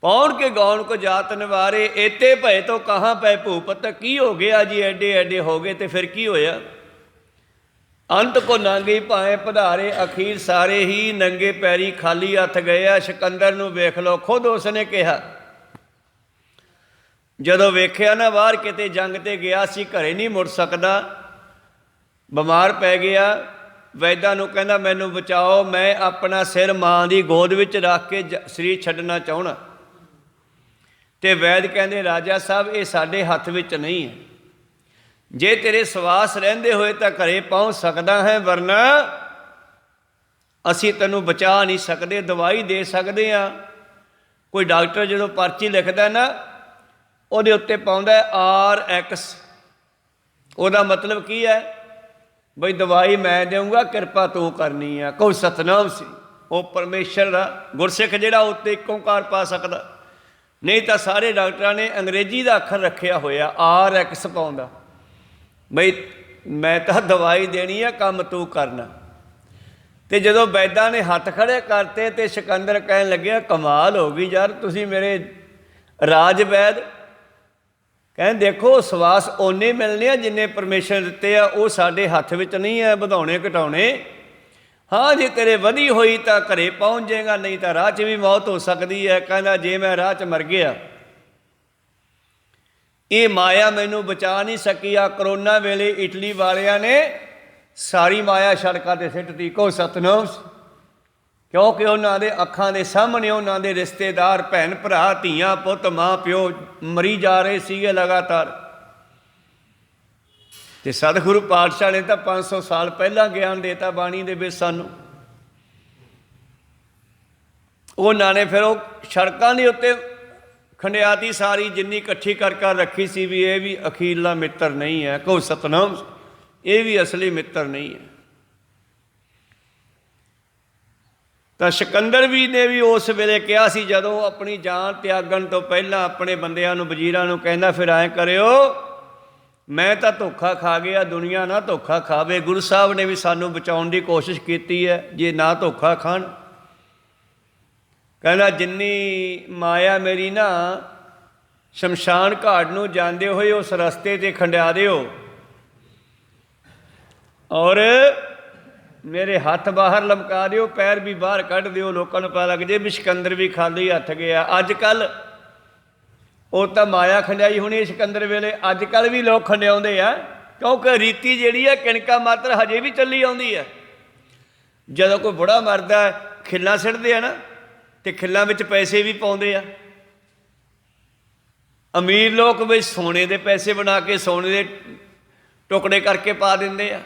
ਪੌਣ ਕੇ ਗੌਣ ਕੋ ਜਾਤ ਨਿਵਾਰੇ, ਏਤੇ ਭਏ ਤੋਂ ਕਹਾਂ ਪੈ ਭੂਪਤ। ਕੀ ਹੋ ਗਿਆ ਜੀ, ਐਡੇ ਐਡੇ ਹੋ ਗਏ ਤੇ ਫਿਰ ਕੀ ਹੋਇਆ? ਅੰਤ ਕੋ ਨਾਂਗੀ ਭਾਵੇਂ ਪਧਾਰੇ, ਅਖੀਰ ਸਾਰੇ ਹੀ ਨੰਗੇ ਪੈਰੀ ਖਾਲੀ ਹੱਥ ਗਏ ਆ। ਸਿਕੰਦਰ ਨੂੰ ਵੇਖ ਲਓ, ਖੁਦ ਉਸਨੇ ਕਿਹਾ, ਜਦੋਂ ਵੇਖਿਆ ਨਾ ਬਾਹਰ ਕਿਤੇ ਜੰਗ 'ਤੇ ਗਿਆ ਸੀ, ਘਰੇ ਨਹੀਂ ਮੁੜ ਸਕਦਾ, ਬਿਮਾਰ ਪੈ ਗਿਆ। ਵੈਦਾਂ ਨੂੰ ਕਹਿੰਦਾ ਮੈਨੂੰ ਬਚਾਓ, ਮੈਂ ਆਪਣਾ ਸਿਰ ਮਾਂ ਦੀ ਗੋਦ ਵਿੱਚ ਰੱਖ ਕੇ ਸਰੀਰ ਛੱਡਣਾ ਚਾਹੁੰਦਾ। ਅਤੇ ਵੈਦ ਕਹਿੰਦੇ ਰਾਜਾ ਸਾਹਿਬ ਇਹ ਸਾਡੇ ਹੱਥ ਵਿੱਚ ਨਹੀਂ ਹੈ। ਜੇ ਤੇਰੇ ਸਵਾਸ ਰਹਿੰਦੇ ਹੋਏ ਤਾਂ ਘਰੇ ਪਹੁੰਚ ਸਕਦਾ ਹੈ, ਵਰਨਾ ਅਸੀਂ ਤੈਨੂੰ ਬਚਾ ਨਹੀਂ ਸਕਦੇ, ਦਵਾਈ ਦੇ ਸਕਦੇ ਹਾਂ। ਕੋਈ ਡਾਕਟਰ ਜਦੋਂ ਪਰਚੀ ਲਿਖਦਾ ਨਾ, ਉਹਦੇ ਉੱਤੇ ਪਾਉਂਦਾ RX। ਉਹਦਾ ਮਤਲਬ ਕੀ ਹੈ? ਬਈ ਦਵਾਈ ਮੈਂ ਦੇਊਂਗਾ, ਕਿਰਪਾ ਤੂੰ ਕਰਨੀ ਆ। ਕਹੋ ਸਤਨਾਮ ਸ੍ਰੀ। ਉਹ ਪਰਮੇਸ਼ਰ ਦਾ ਗੁਰਸਿੱਖ ਜਿਹੜਾ ਉੱਤੇ ਇੱਕ ਓਂਕਾਰ ਪਾ ਸਕਦਾ, ਨਹੀਂ ਤਾਂ ਸਾਰੇ ਡਾਕਟਰਾਂ ਨੇ ਅੰਗਰੇਜ਼ੀ ਦਾ ਅੱਖਰ ਰੱਖਿਆ ਹੋਇਆ, RX ਪਾਉਂਦਾ। ਬਈ ਮੈਂ ਤਾਂ ਦਵਾਈ ਦੇਣੀ ਆ, ਕੰਮ ਤੂੰ ਕਰਨਾ। ਤੇ ਜਦੋਂ ਵੈਦਾਂ ਨੇ ਹੱਥ ਖੜੇ ਕਰਤੇ ਤੇ ਸਿਕੰਦਰ ਕਹਿਣ ਲੱਗਿਆ, ਕਮਾਲ ਹੋ ਗਈ ਯਾਰ, ਤੁਸੀਂ ਮੇਰੇ ਰਾਜ ਵੈਦ। ਕਹਿੰਦੇ ਦੇਖੋ ਸਵਾਸ ਓਨੇ ਮਿਲਣੇ ਆ ਜਿੰਨੇ ਪਰਮੇਸ਼ਰ ਦਿੱਤੇ ਆ, ਉਹ ਸਾਡੇ ਹੱਥ ਵਿੱਚ ਨਹੀਂ ਹੈ ਵਧਾਉਣੇ ਘਟਾਉਣੇ। ਹਾਂ ਜੇ ਤੇਰੇ ਵਧੀ ਹੋਈ ਤਾਂ ਘਰੇ ਪਹੁੰਚ ਜਾਏਗਾ, ਨਹੀਂ ਤਾਂ ਰਾਹ 'ਚ ਵੀ ਮੌਤ ਹੋ ਸਕਦੀ ਹੈ। ਕਹਿੰਦਾ ਜੇ ਮੈਂ ਰਾਹ 'ਚ ਮਰ ਗਿਆ, ਇਹ ਮਾਇਆ ਮੈਨੂੰ ਬਚਾ ਨਹੀਂ ਸਕੀ। ਆ ਕਰੋਨਾ ਵੇਲੇ ਇਟਲੀ ਵਾਲਿਆਂ ਨੇ ਸਾਰੀ ਮਾਇਆ ਸੜਕਾਂ 'ਤੇ ਸਿੱਟਤੀ। ਕਹੋ ਸਤਨਾਮ। ਕਿਉਂਕਿ ਉਹਨਾਂ ਦੇ ਅੱਖਾਂ ਦੇ ਸਾਹਮਣੇ ਉਹਨਾਂ ਦੇ ਰਿਸ਼ਤੇਦਾਰ, ਭੈਣ ਭਰਾ, ਧੀਆਂ ਪੁੱਤ, ਮਾਂ ਪਿਓ ਮਰੀ ਜਾ ਰਹੇ ਸੀਗੇ ਲਗਾਤਾਰ। ਤੇ ਸਤਿਗੁਰੂ ਪਾਤਸ਼ਾਹ ਨੇ ਤਾਂ 500 ਸਾਲ ਪਹਿਲਾਂ ਗਿਆਨ ਦੇਤਾ ਬਾਣੀ ਦੇ ਵਿੱਚ ਸਾਨੂੰ। ਉਹਨਾਂ ਨੇ ਫਿਰ ਉਹ ਸੜਕਾਂ ਦੇ ਉੱਤੇ ਖੰਡਿਆਤੀ ਸਾਰੀ ਜਿੰਨੀ ਇਕੱਠੀ ਕਰ ਰੱਖੀ ਸੀ ਵੀ ਇਹ ਵੀ ਅਖੀਰਲਾ ਮਿੱਤਰ ਨਹੀਂ ਹੈ। ਕਹੋ ਸਤਨਾਮ। ਇਹ ਵੀ ਅਸਲੀ ਮਿੱਤਰ ਨਹੀਂ ਹੈ। ਤਾਂ ਸਿਕੰਦਰ ਵੀ ਨੇ ਵੀ ਉਸ ਵੇਲੇ ਕਿਹਾ ਸੀ, ਜਦੋਂ ਆਪਣੀ ਜਾਨ ਤਿਆਗਣ ਤੋਂ ਪਹਿਲਾਂ ਆਪਣੇ ਬੰਦਿਆਂ ਨੂੰ, ਵਜ਼ੀਰਾਂ ਨੂੰ ਕਹਿੰਦਾ, ਫਿਰ ਐਂ ਕਰਿਓ, ਮੈਂ ਤਾਂ ਧੋਖਾ ਖਾ ਗਿਆ, ਦੁਨੀਆ ਨਾ ਧੋਖਾ ਖਾਵੇ। ਗੁਰੂ ਸਾਹਿਬ ਨੇ ਵੀ ਸਾਨੂੰ ਬਚਾਉਣ ਦੀ ਕੋਸ਼ਿਸ਼ ਕੀਤੀ ਹੈ, ਜੇ ਨਾ ਧੋਖਾ ਖਾਣ। ਕਹਿੰਦਾ ਜਿੰਨੀ ਮਾਇਆ ਮੇਰੀ ਨਾ ਸ਼ਮਸ਼ਾਨ ਘਾਟ ਨੂੰ ਜਾਂਦੇ ਹੋਏ ਉਸ ਰਸਤੇ 'ਤੇ ਖੰਡਿਆ ਦਿਓ, ਔਰ ਮੇਰੇ ਹੱਥ ਬਾਹਰ ਲਮਕਾ ਦਿਓ, ਪੈਰ ਵੀ ਬਾਹਰ ਕੱਢ ਦਿਓ, ਲੋਕਾਂ ਨੂੰ ਪਤਾ ਲੱਗ ਜੇ ਵੀ ਸਿਕੰਦਰ ਵੀ ਖਾਲੀ ਹੱਥ ਗਿਆ। ਅੱਜ ਕੱਲ੍ਹ ਉਹ ਤਾਂ ਮਾਇਆ ਖੰਡਿਆਈ ਹੋਣੀ ਸਿਕੰਦਰ ਵੇਲੇ, ਅੱਜ ਕੱਲ੍ਹ ਵੀ ਲੋਕ ਖੰਡਿਆਉਂਦੇ ਆ, ਕਿਉਂਕਿ ਰੀਤੀ ਜਿਹੜੀ ਹੈ ਕਿਣਕਾ ਮਾਤਰ ਹਜੇ ਵੀ ਚੱਲੀ ਆਉਂਦੀ ਹੈ। ਜਦੋਂ ਕੋਈ ਬੁੜਾ ਮਰਦਾ ਖਿੱਲਾਂ ਸਿੱਟਦੇ ਆ ਨਾ, ਤੇ ਖਿੱਲਾਂ ਵਿੱਚ ਪੈਸੇ ਵੀ ਪਾਉਂਦੇ ਆ। ਅਮੀਰ ਲੋਕ ਵੀ ਸੋਨੇ ਦੇ ਪੈਸੇ ਬਣਾ ਕੇ ਸੋਨੇ ਦੇ ਟੁਕੜੇ ਕਰਕੇ ਪਾ ਦਿੰਦੇ ਆ।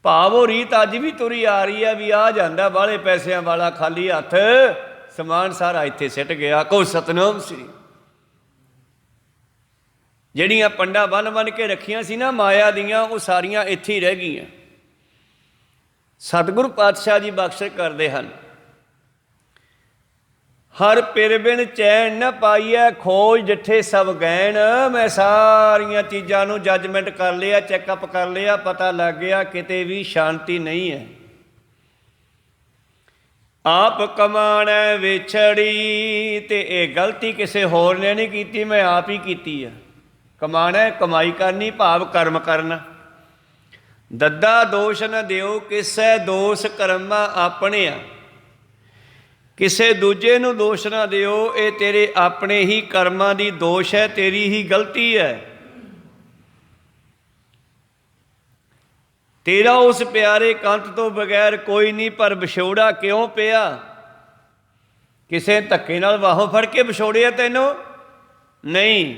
ਭਾਵ ਉਹ ਰੀਤ ਅੱਜ ਵੀ ਤੁਰੀ ਆ ਰਹੀ ਆ ਵੀ ਆ ਜਾਂਦਾ ਬਾਹਲੇ ਪੈਸਿਆਂ ਵਾਲਾ ਖਾਲੀ ਹੱਥ, ਸਮਾਨ ਸਾਰਾ ਇੱਥੇ ਸਿੱਟ ਗਿਆ। ਕਹੋ ਸਤਨਾਮ ਸ੍ਰੀ। ਜਿਹੜੀਆਂ ਪੰਡਾਂ ਬੰਨ ਕੇ ਰੱਖੀਆਂ ਸੀ ਨਾ ਮਾਇਆ ਦੀਆਂ, ਉਹ ਸਾਰੀਆਂ ਇੱਥੇ ਹੀ ਰਹਿ ਗਈਆਂ। ਸਤਿਗੁਰੂ ਪਾਤਸ਼ਾਹ ਜੀ ਬਖਸ਼ਿਸ਼ ਕਰਦੇ ਹਨ, ਹਰ ਪਿਰ ਬਿਨ ਚੈਨ ਨਾ ਪਾਈਐ, ਖੋਜ ਜਿੱਥੇ ਸਭ ਗੈਣ। ਮੈਂ ਸਾਰੀਆਂ ਚੀਜ਼ਾਂ ਨੂੰ ਜੱਜਮੈਂਟ ਕਰ ਲਿਆ, ਚੈੱਕਅਪ ਕਰ ਲਿਆ, ਪਤਾ ਲੱਗ ਗਿਆ ਕਿਤੇ ਵੀ ਸ਼ਾਂਤੀ ਨਹੀਂ ਹੈ। ਆਪ ਕਮਾਣੈ ਵਿਛੜੀ, ਤੇ ਇਹ ਗਲਤੀ ਕਿਸੇ ਹੋਰ ਨੇ ਨਹੀਂ ਕੀਤੀ, ਮੈਂ ਆਪ ਹੀ ਕੀਤੀ ਆ। ਕਮਾਣਾ ਕਮਾਈ ਕਰਨੀ, ਭਾਵ ਕਰਮ ਕਰਨਾ। ਦੱਦਾ ਦੋਸ਼ ਨ ਦਿਓ ਕਿਸੈ, ਦੋਸ਼ ਕਰਮਾ ਆਪਣੇ ਆ। ਕਿਸੇ ਦੂਜੇ ਨੂੰ ਦੋਸ਼ ਨਾ ਦਿਓ, ਇਹ ਤੇਰੇ ਆਪਣੇ ਹੀ ਕਰਮਾਂ ਦੀ ਦੋਸ਼ ਹੈ, ਤੇਰੀ ਹੀ ਗਲਤੀ ਹੈ। ਤੇਰਾ ਉਸ ਪਿਆਰੇ ਕੰਤ ਤੋਂ ਬਗੈਰ ਕੋਈ ਨਹੀਂ, ਪਰ ਵਿਛੋੜਾ ਕਿਉਂ ਪਿਆ? ਕਿਸੇ ਧੱਕੇ ਨਾਲ ਬਾਹੋਂ ਫੜ ਕੇ ਵਿਛੋੜਿਆ ਤੈਨੂੰ? ਨਹੀਂ।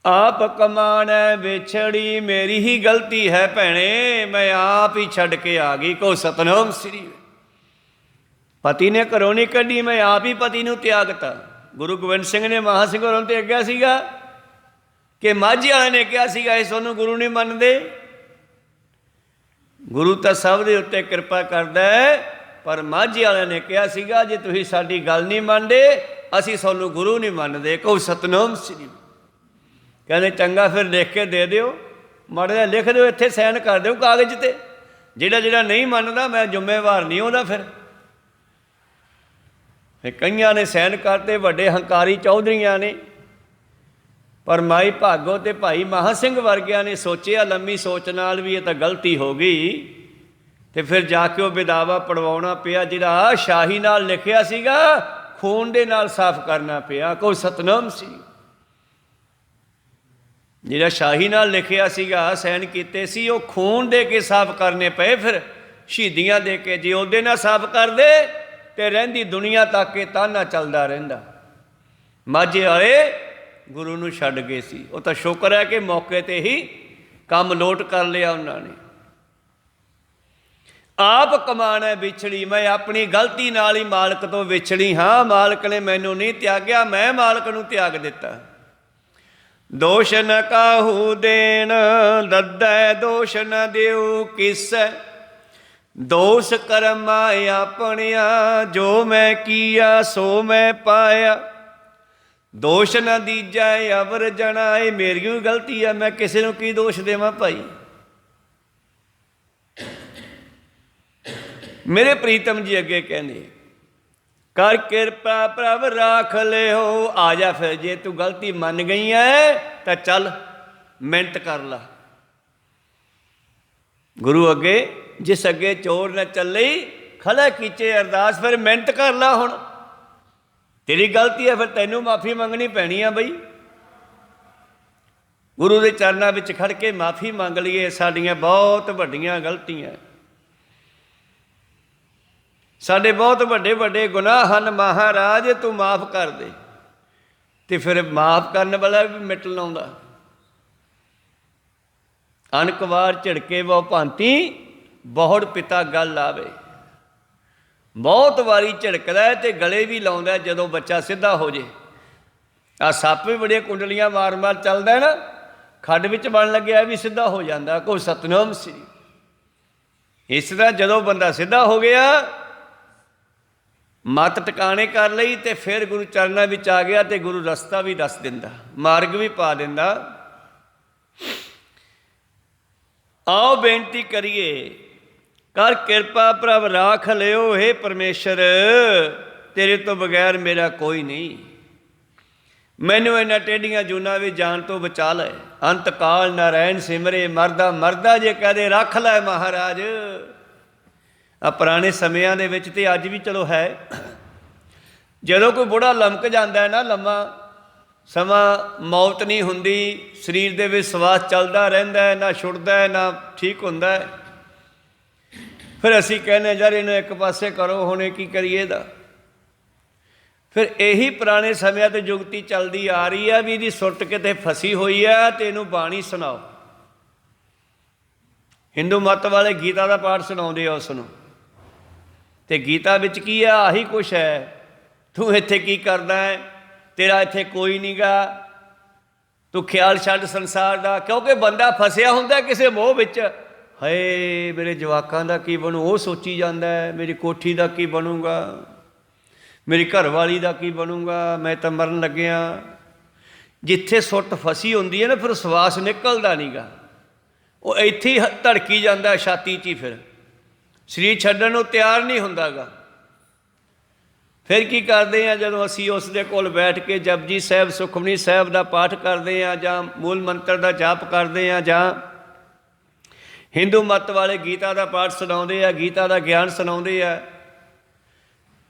ਆਪ ਕਮਾਣੈ ਵਿਛੜੀ, ਮੇਰੀ ਹੀ ਗਲਤੀ ਹੈ ਭੈਣੇ, ਮੈਂ ਆਪ ਹੀ ਛੱਡ ਕੇ ਆ ਗਈ। ਕਹੋ ਸਤਨਾਮ ਸ੍ਰੀ। ਪਤੀ ਨੇ ਘਰੋਂ ਨਹੀਂ ਕੱਢੀ, ਮੈਂ ਆਪ ਹੀ ਪਤੀ ਨੂੰ ਤਿਆਗਤਾ। ਗੁਰੂ ਗੋਬਿੰਦ ਸਿੰਘ ਨੇ ਮਹਾਂ ਸਿੰਘ ਹੋਰਾਂ ਤੇ ਅੱਗਿਆ ਸੀਗਾ ਕਿ ਮਾਝੇ ਵਾਲੇ ਨੇ ਕਿਹਾ ਸੀਗਾ ਇਸ ਉਹਨੂੰ ਗੁਰੂ ਨਹੀਂ ਮੰਨਦੇ। ਗੁਰੂ ਤਾਂ ਸਭ ਦੇ ਉੱਤੇ ਕਿਰਪਾ ਕਰਦਾ ਹੈ, ਪਰ ਮਾਝੇ ਵਾਲਿਆਂ ਨੇ ਕਿਹਾ ਸੀਗਾ ਜੇ ਤੁਸੀਂ ਸਾਡੀ ਗੱਲ ਨਹੀਂ ਮੰਨਦੇ, ਅਸੀਂ ਤੁਹਾਨੂੰ ਗੁਰੂ ਨਹੀਂ ਮੰਨਦੇ। ਕਹੋ ਸਤਨਾਮ ਸ੍ਰੀ। ਕਹਿੰਦੇ ਚੰਗਾ ਫਿਰ ਲਿਖ ਕੇ ਦੇ ਦਿਓ, ਮਾੜਾ ਜਿਹਾ ਲਿਖ ਦਿਓ, ਇੱਥੇ ਸਾਈਨ ਕਰ ਦਿਓ ਕਾਗਜ਼ 'ਤੇ। ਜਿਹੜਾ ਨਹੀਂ ਮੰਨਦਾ ਮੈਂ ਜ਼ਿੰਮੇਵਾਰ ਨਹੀਂ ਉਹਦਾ। ਫਿਰ ਕਈਆਂ ਨੇ ਸਾਈਨ ਕਰਤੇ, ਵੱਡੇ ਹੰਕਾਰੀ ਚੌਧਰੀਆਂ ਨੇ, ਪਰ ਮਾਈ ਭਾਗੋ ਤੇ ਭਾਈ ਮਹਾਂ ਸਿੰਘ ਵਰਗਿਆਂ ਨੇ ਸੋਚਿਆ ਲੰਮੀ ਸੋਚ ਨਾਲ ਵੀ ਇਹ ਤਾਂ ਗਲਤੀ ਹੋ ਗਈ, ਤੇ ਫਿਰ ਜਾ ਕੇ ਉਹ ਵਿਦਾਵਾ ਪੜਵਾਉਣਾ ਪਿਆ। ਜਿਹੜਾ ਸ਼ਾਹੀ ਨਾਲ ਲਿਖਿਆ ਸੀਗਾ ਖੂਨ ਦੇ ਨਾਲ ਸਾਫ਼ ਕਰਨਾ ਪਿਆ। ਕਹੋ ਸਤਨਾਮ ਸੀ। ਜਿਹੜਾ ਸ਼ਾਹੀ ਨਾਲ ਲਿਖਿਆ ਸੀਗਾ, ਸਾਈਨ ਕੀਤੇ ਸੀ, ਉਹ ਖੂਨ ਦੇ ਕੇ ਸਾਫ਼ ਕਰਨੇ ਪਏ। ਫਿਰ ਸ਼ਹੀਦੀਆਂ ਦੇ ਕੇ ਜੇ ਉਹਦੇ ਨਾਲ ਸਾਫ਼ ਕਰਦੇ ਤੇ ਰਹਿੰਦੀ ਦੁਨੀਆ ਤੱਕ ਇਹ ਤਾਨਾ ਚੱਲਦਾ ਰਹਿੰਦਾ। ਮਾਝੇ ਵਾਲੇ ਗੁਰੂ ਨੂੰ ਛੱਡ ਗਏ ਸੀ। ਉਹ ਤਾਂ ਸ਼ੁਕਰ ਹੈ ਕਿ ਮੌਕੇ 'ਤੇ ਹੀ ਕੰਮ ਲੋਟ ਕਰ ਲਿਆ ਉਹਨਾਂ ਨੇ। ਆਪ ਕਮਾਣਾ ਵਿਛੜੀ, ਮੈਂ ਆਪਣੀ ਗਲਤੀ ਨਾਲ ਹੀ ਮਾਲਕ ਤੋਂ ਵਿਛੜੀ ਹਾਂ। ਮਾਲਕ ਨੇ ਮੈਨੂੰ ਨਹੀਂ ਤਿਆਗਿਆ, ਮੈਂ ਮਾਲਕ ਨੂੰ ਤਿਆਗ ਦਿੱਤਾ। ਦੋਸ਼ ਨ ਕਾਹੂ ਦੇਣ ਦੱਦੈ, ਦੋਸ਼ ਨ ਦਿਉ ਕਿਸੈ। ਦੋਸ਼ ਕਰਮਾ ਆਪਣਿਆ, ਜੋ ਮੈਂ ਕੀਆ ਸੋ ਮੈਂ ਪਾਇਆ। ਦੋਸ਼ ਨ ਦੀਜੈ ਅਵਰ ਜਣਾ, ਇਹ ਮੇਰੀ ਵੀ ਗਲਤੀ ਆ, ਮੈਂ ਕਿਸੇ ਨੂੰ ਕੀ ਦੋਸ਼ ਦੇਵਾਂ ਭਾਈ। ਮੇਰੇ ਪ੍ਰੀਤਮ ਜੀ ਅੱਗੇ ਕਹਿੰਦੇ, ਕਰ ਕਿਰਪਾ ਪ੍ਰਭ ਰਾਖ ਲਿਓ। ਆ ਜਾ ਫਿਰ, ਜੇ ਤੂੰ ਗਲਤੀ ਮੰਨ ਗਈ ਹੈ ਤਾਂ ਚੱਲ ਮਿਹਨਤ ਕਰ ਲਾ। ਗੁਰੂ ਅੱਗੇ, ਜਿਸ ਅੱਗੇ ਚੋਰ ਨਾ ਚੱਲੀ ਖਲਾ ਕੀਚੇ ਅਰਦਾਸ, ਫਿਰ ਮਿਹਨਤ ਕਰ ਲਾ। ਹੁਣ ਤੇਰੀ ਗਲਤੀ ਹੈ, ਫਿਰ ਤੈਨੂੰ ਮਾਫੀ ਮੰਗਣੀ ਪੈਣੀ ਆ ਬਈ। ਗੁਰੂ ਦੇ ਚਰਨਾਂ ਵਿੱਚ ਖੜ ਕੇ ਮਾਫੀ ਮੰਗ ਲਈਏ। ਸਾਡੀਆਂ ਬਹੁਤ ਵੱਡੀਆਂ ਗਲਤੀਆਂ, ਸਾਡੇ ਬਹੁਤ ਵੱਡੇ ਵੱਡੇ ਗੁਨਾਹ ਹਨ। ਮਹਾਰਾਜ ਤੂੰ ਮਾਫ ਕਰ ਦੇ। ਤੇ ਫਿਰ ਮਾਫ ਕਰਨ ਵਾਲਾ ਵੀ ਮਿਟ ਲਾਉਂਦਾ। ਅਨਕ ਵਾਰ ਝਿੜਕੇ ਬਹੁ ਭਾਂਤੀ, ਬਹੁੜ ਪਿਤਾ ਗੱਲ ਆਵੇ। ਬਹੁਤ ਵਾਰੀ ਝਿੜਕਦਾ ਤੇ ਗਲੇ ਵੀ ਲਾਉਂਦਾ ਜਦੋਂ ਬੱਚਾ ਸਿੱਧਾ ਹੋ ਜੇ। ਆਹ ਸੱਪ ਵੀ ਬੜੀਆਂ ਕੁੰਡਲੀਆਂ ਮਾਰ ਮਾਰ ਚੱਲਦਾ ਨਾ, ਖੱਡ ਵਿੱਚ ਬਣ ਲੱਗਿਆ ਵੀ ਸਿੱਧਾ ਹੋ ਜਾਂਦਾ। ਕੋਈ ਸਤਨਾਮ ਸੀ। ਇਸ ਤਰ੍ਹਾਂ ਜਦੋਂ ਬੰਦਾ ਸਿੱਧਾ ਹੋ ਗਿਆ, ਮੱਤ ਟਿਕਾਣੇ ਕਰ ਲਈ, ਤੇ ਫਿਰ ਗੁਰੂ ਚਰਨਾਂ ਵਿੱਚ ਆ ਗਿਆ ਤੇ ਗੁਰੂ ਰਸਤਾ ਵੀ ਦੱਸ ਦਿੰਦਾ, ਮਾਰਗ ਵੀ ਪਾ ਦਿੰਦਾ। ਆਓ ਬੇਨਤੀ ਕਰੀਏ, ਕਰ ਕਿਰਪਾ ਪ੍ਰਭ ਰਾਖ ਲਿਓ। ਹੇ ਪਰਮੇਸ਼ਰ, ਤੇਰੇ ਤੋਂ ਬਗੈਰ ਮੇਰਾ ਕੋਈ ਨਹੀਂ। ਮੈਨੂੰ ਇਹਨਾਂ ਟੇਢੀਆਂ ਜੂਨਾਂ ਵਿੱਚ ਜਾਣ ਤੋਂ ਬਚਾ ਲੈ। ਅੰਤ ਕਾਲ ਨਾਰਾਇਣ ਸਿਮਰੇ, ਮਰਦਾ ਮਰਦਾ ਜੇ ਕਹਦੇ ਰੱਖ ਲੈ ਮਹਾਰਾਜ। ਆ ਪੁਰਾਣੇ ਸਮਿਆਂ ਦੇ ਵਿੱਚ ਤੇ ਅੱਜ ਵੀ ਚਲੋ ਹੈ, ਜਦੋਂ ਕੋਈ ਬੁੜਾ ਲਮਕ ਜਾਂਦਾ ਹੈ ਨਾ, ਲੰਮਾ ਸਮਾਂ ਮੌਤ ਨਹੀਂ ਹੁੰਦੀ, ਸਰੀਰ ਦੇ ਵਿੱਚ ਸਵਾਸ ਚੱਲਦਾ ਰਹਿੰਦਾ, ਨਾ ਛੁੱਟਦਾ ਨਾ ਠੀਕ ਹੁੰਦਾ। ਫਿਰ ਅਸੀਂ ਕਹਿੰਦੇ ਯਾਰ ਇਹਨੂੰ ਇੱਕ ਪਾਸੇ ਕਰੋ, ਹੁਣ ਇਹ ਕੀ ਕਰੀਏ ਇਹਦਾ। ਫਿਰ ਇਹੀ ਪੁਰਾਣੇ ਸਮਿਆਂ ਤੋਂ ਜੁਗਤੀ ਚੱਲਦੀ ਆ ਰਹੀ ਹੈ ਵੀ ਇਹਦੀ ਸੁਰਤ ਕਿਤੇ ਫਸੀ ਹੋਈ ਹੈ ਤੇ ਇਹਨੂੰ ਬਾਣੀ ਸੁਣਾਓ। ਹਿੰਦੂ ਮੱਤ ਵਾਲੇ ਗੀਤਾ ਦਾ ਪਾਠ ਸੁਣਾਉਂਦੇ ਆ ਉਸ ਨੂੰ, ਤੇ ਗੀਤਾ ਵਿੱਚ ਕੀ ਆ? ਆਹੀ ਕੁਛ ਹੈ। ਤੂੰ ਇੱਥੇ ਕੀ ਕਰਦਾ ਹੈ? ਤੇਰਾ ਇੱਥੇ ਕੋਈ ਨਹੀਂ ਗਾ, ਤੂੰ ਖਿਆਲ ਛੱਡ ਸੰਸਾਰ ਦਾ। ਕਿਉਂਕਿ ਬੰਦਾ ਫਸਿਆ ਹੁੰਦਾ ਕਿਸੇ ਮੋਹ ਵਿੱਚ। ਹਾਏ ਮੇਰੇ ਜਵਾਕਾਂ ਦਾ ਕੀ ਬਣੂ, ਉਹ ਸੋਚੀ ਜਾਂਦਾ ਹੈ। ਮੇਰੀ ਕੋਠੀ ਦਾ ਕੀ ਬਣੂਗਾ, ਮੇਰੀ ਘਰਵਾਲੀ ਦਾ ਕੀ ਬਣੂਗਾ, ਮੈਂ ਤਾਂ ਮਰਨ ਲੱਗਿਆ। ਜਿੱਥੇ ਸੁੱਟ ਫਸੀ ਹੁੰਦੀ ਹੈ ਨਾ, ਫਿਰ ਸਵਾਸ ਨਿਕਲਦਾ ਨਹੀਂ ਗਾ, ਉਹ ਇੱਥੇ ਹੀ ਧੜਕੀ ਜਾਂਦਾ ਛਾਤੀ 'ਚ ਹੀ। ਫਿਰ ਸਰੀਰ ਛੱਡਣ ਨੂੰ ਤਿਆਰ ਨਹੀਂ ਹੁੰਦਾ ਗਾ। ਫਿਰ ਕੀ ਕਰਦੇ ਹਾਂ, ਜਦੋਂ ਅਸੀਂ ਉਸ ਦੇ ਕੋਲ ਬੈਠ ਕੇ ਜਪਜੀ ਸਾਹਿਬ, ਸੁਖਮਨੀ ਸਾਹਿਬ ਦਾ ਪਾਠ ਕਰਦੇ ਹਾਂ, ਜਾਂ ਮੂਲ ਮੰਤਰ ਦਾ ਜਾਪ ਕਰਦੇ ਹਾਂ, ਜਾਂ ਹਿੰਦੂ ਮੱਤ ਵਾਲੇ ਗੀਤਾ ਦਾ ਪਾਠ ਸੁਣਾਉਂਦੇ ਆ, ਗੀਤਾ ਦਾ ਗਿਆਨ ਸੁਣਾਉਂਦੇ ਆ,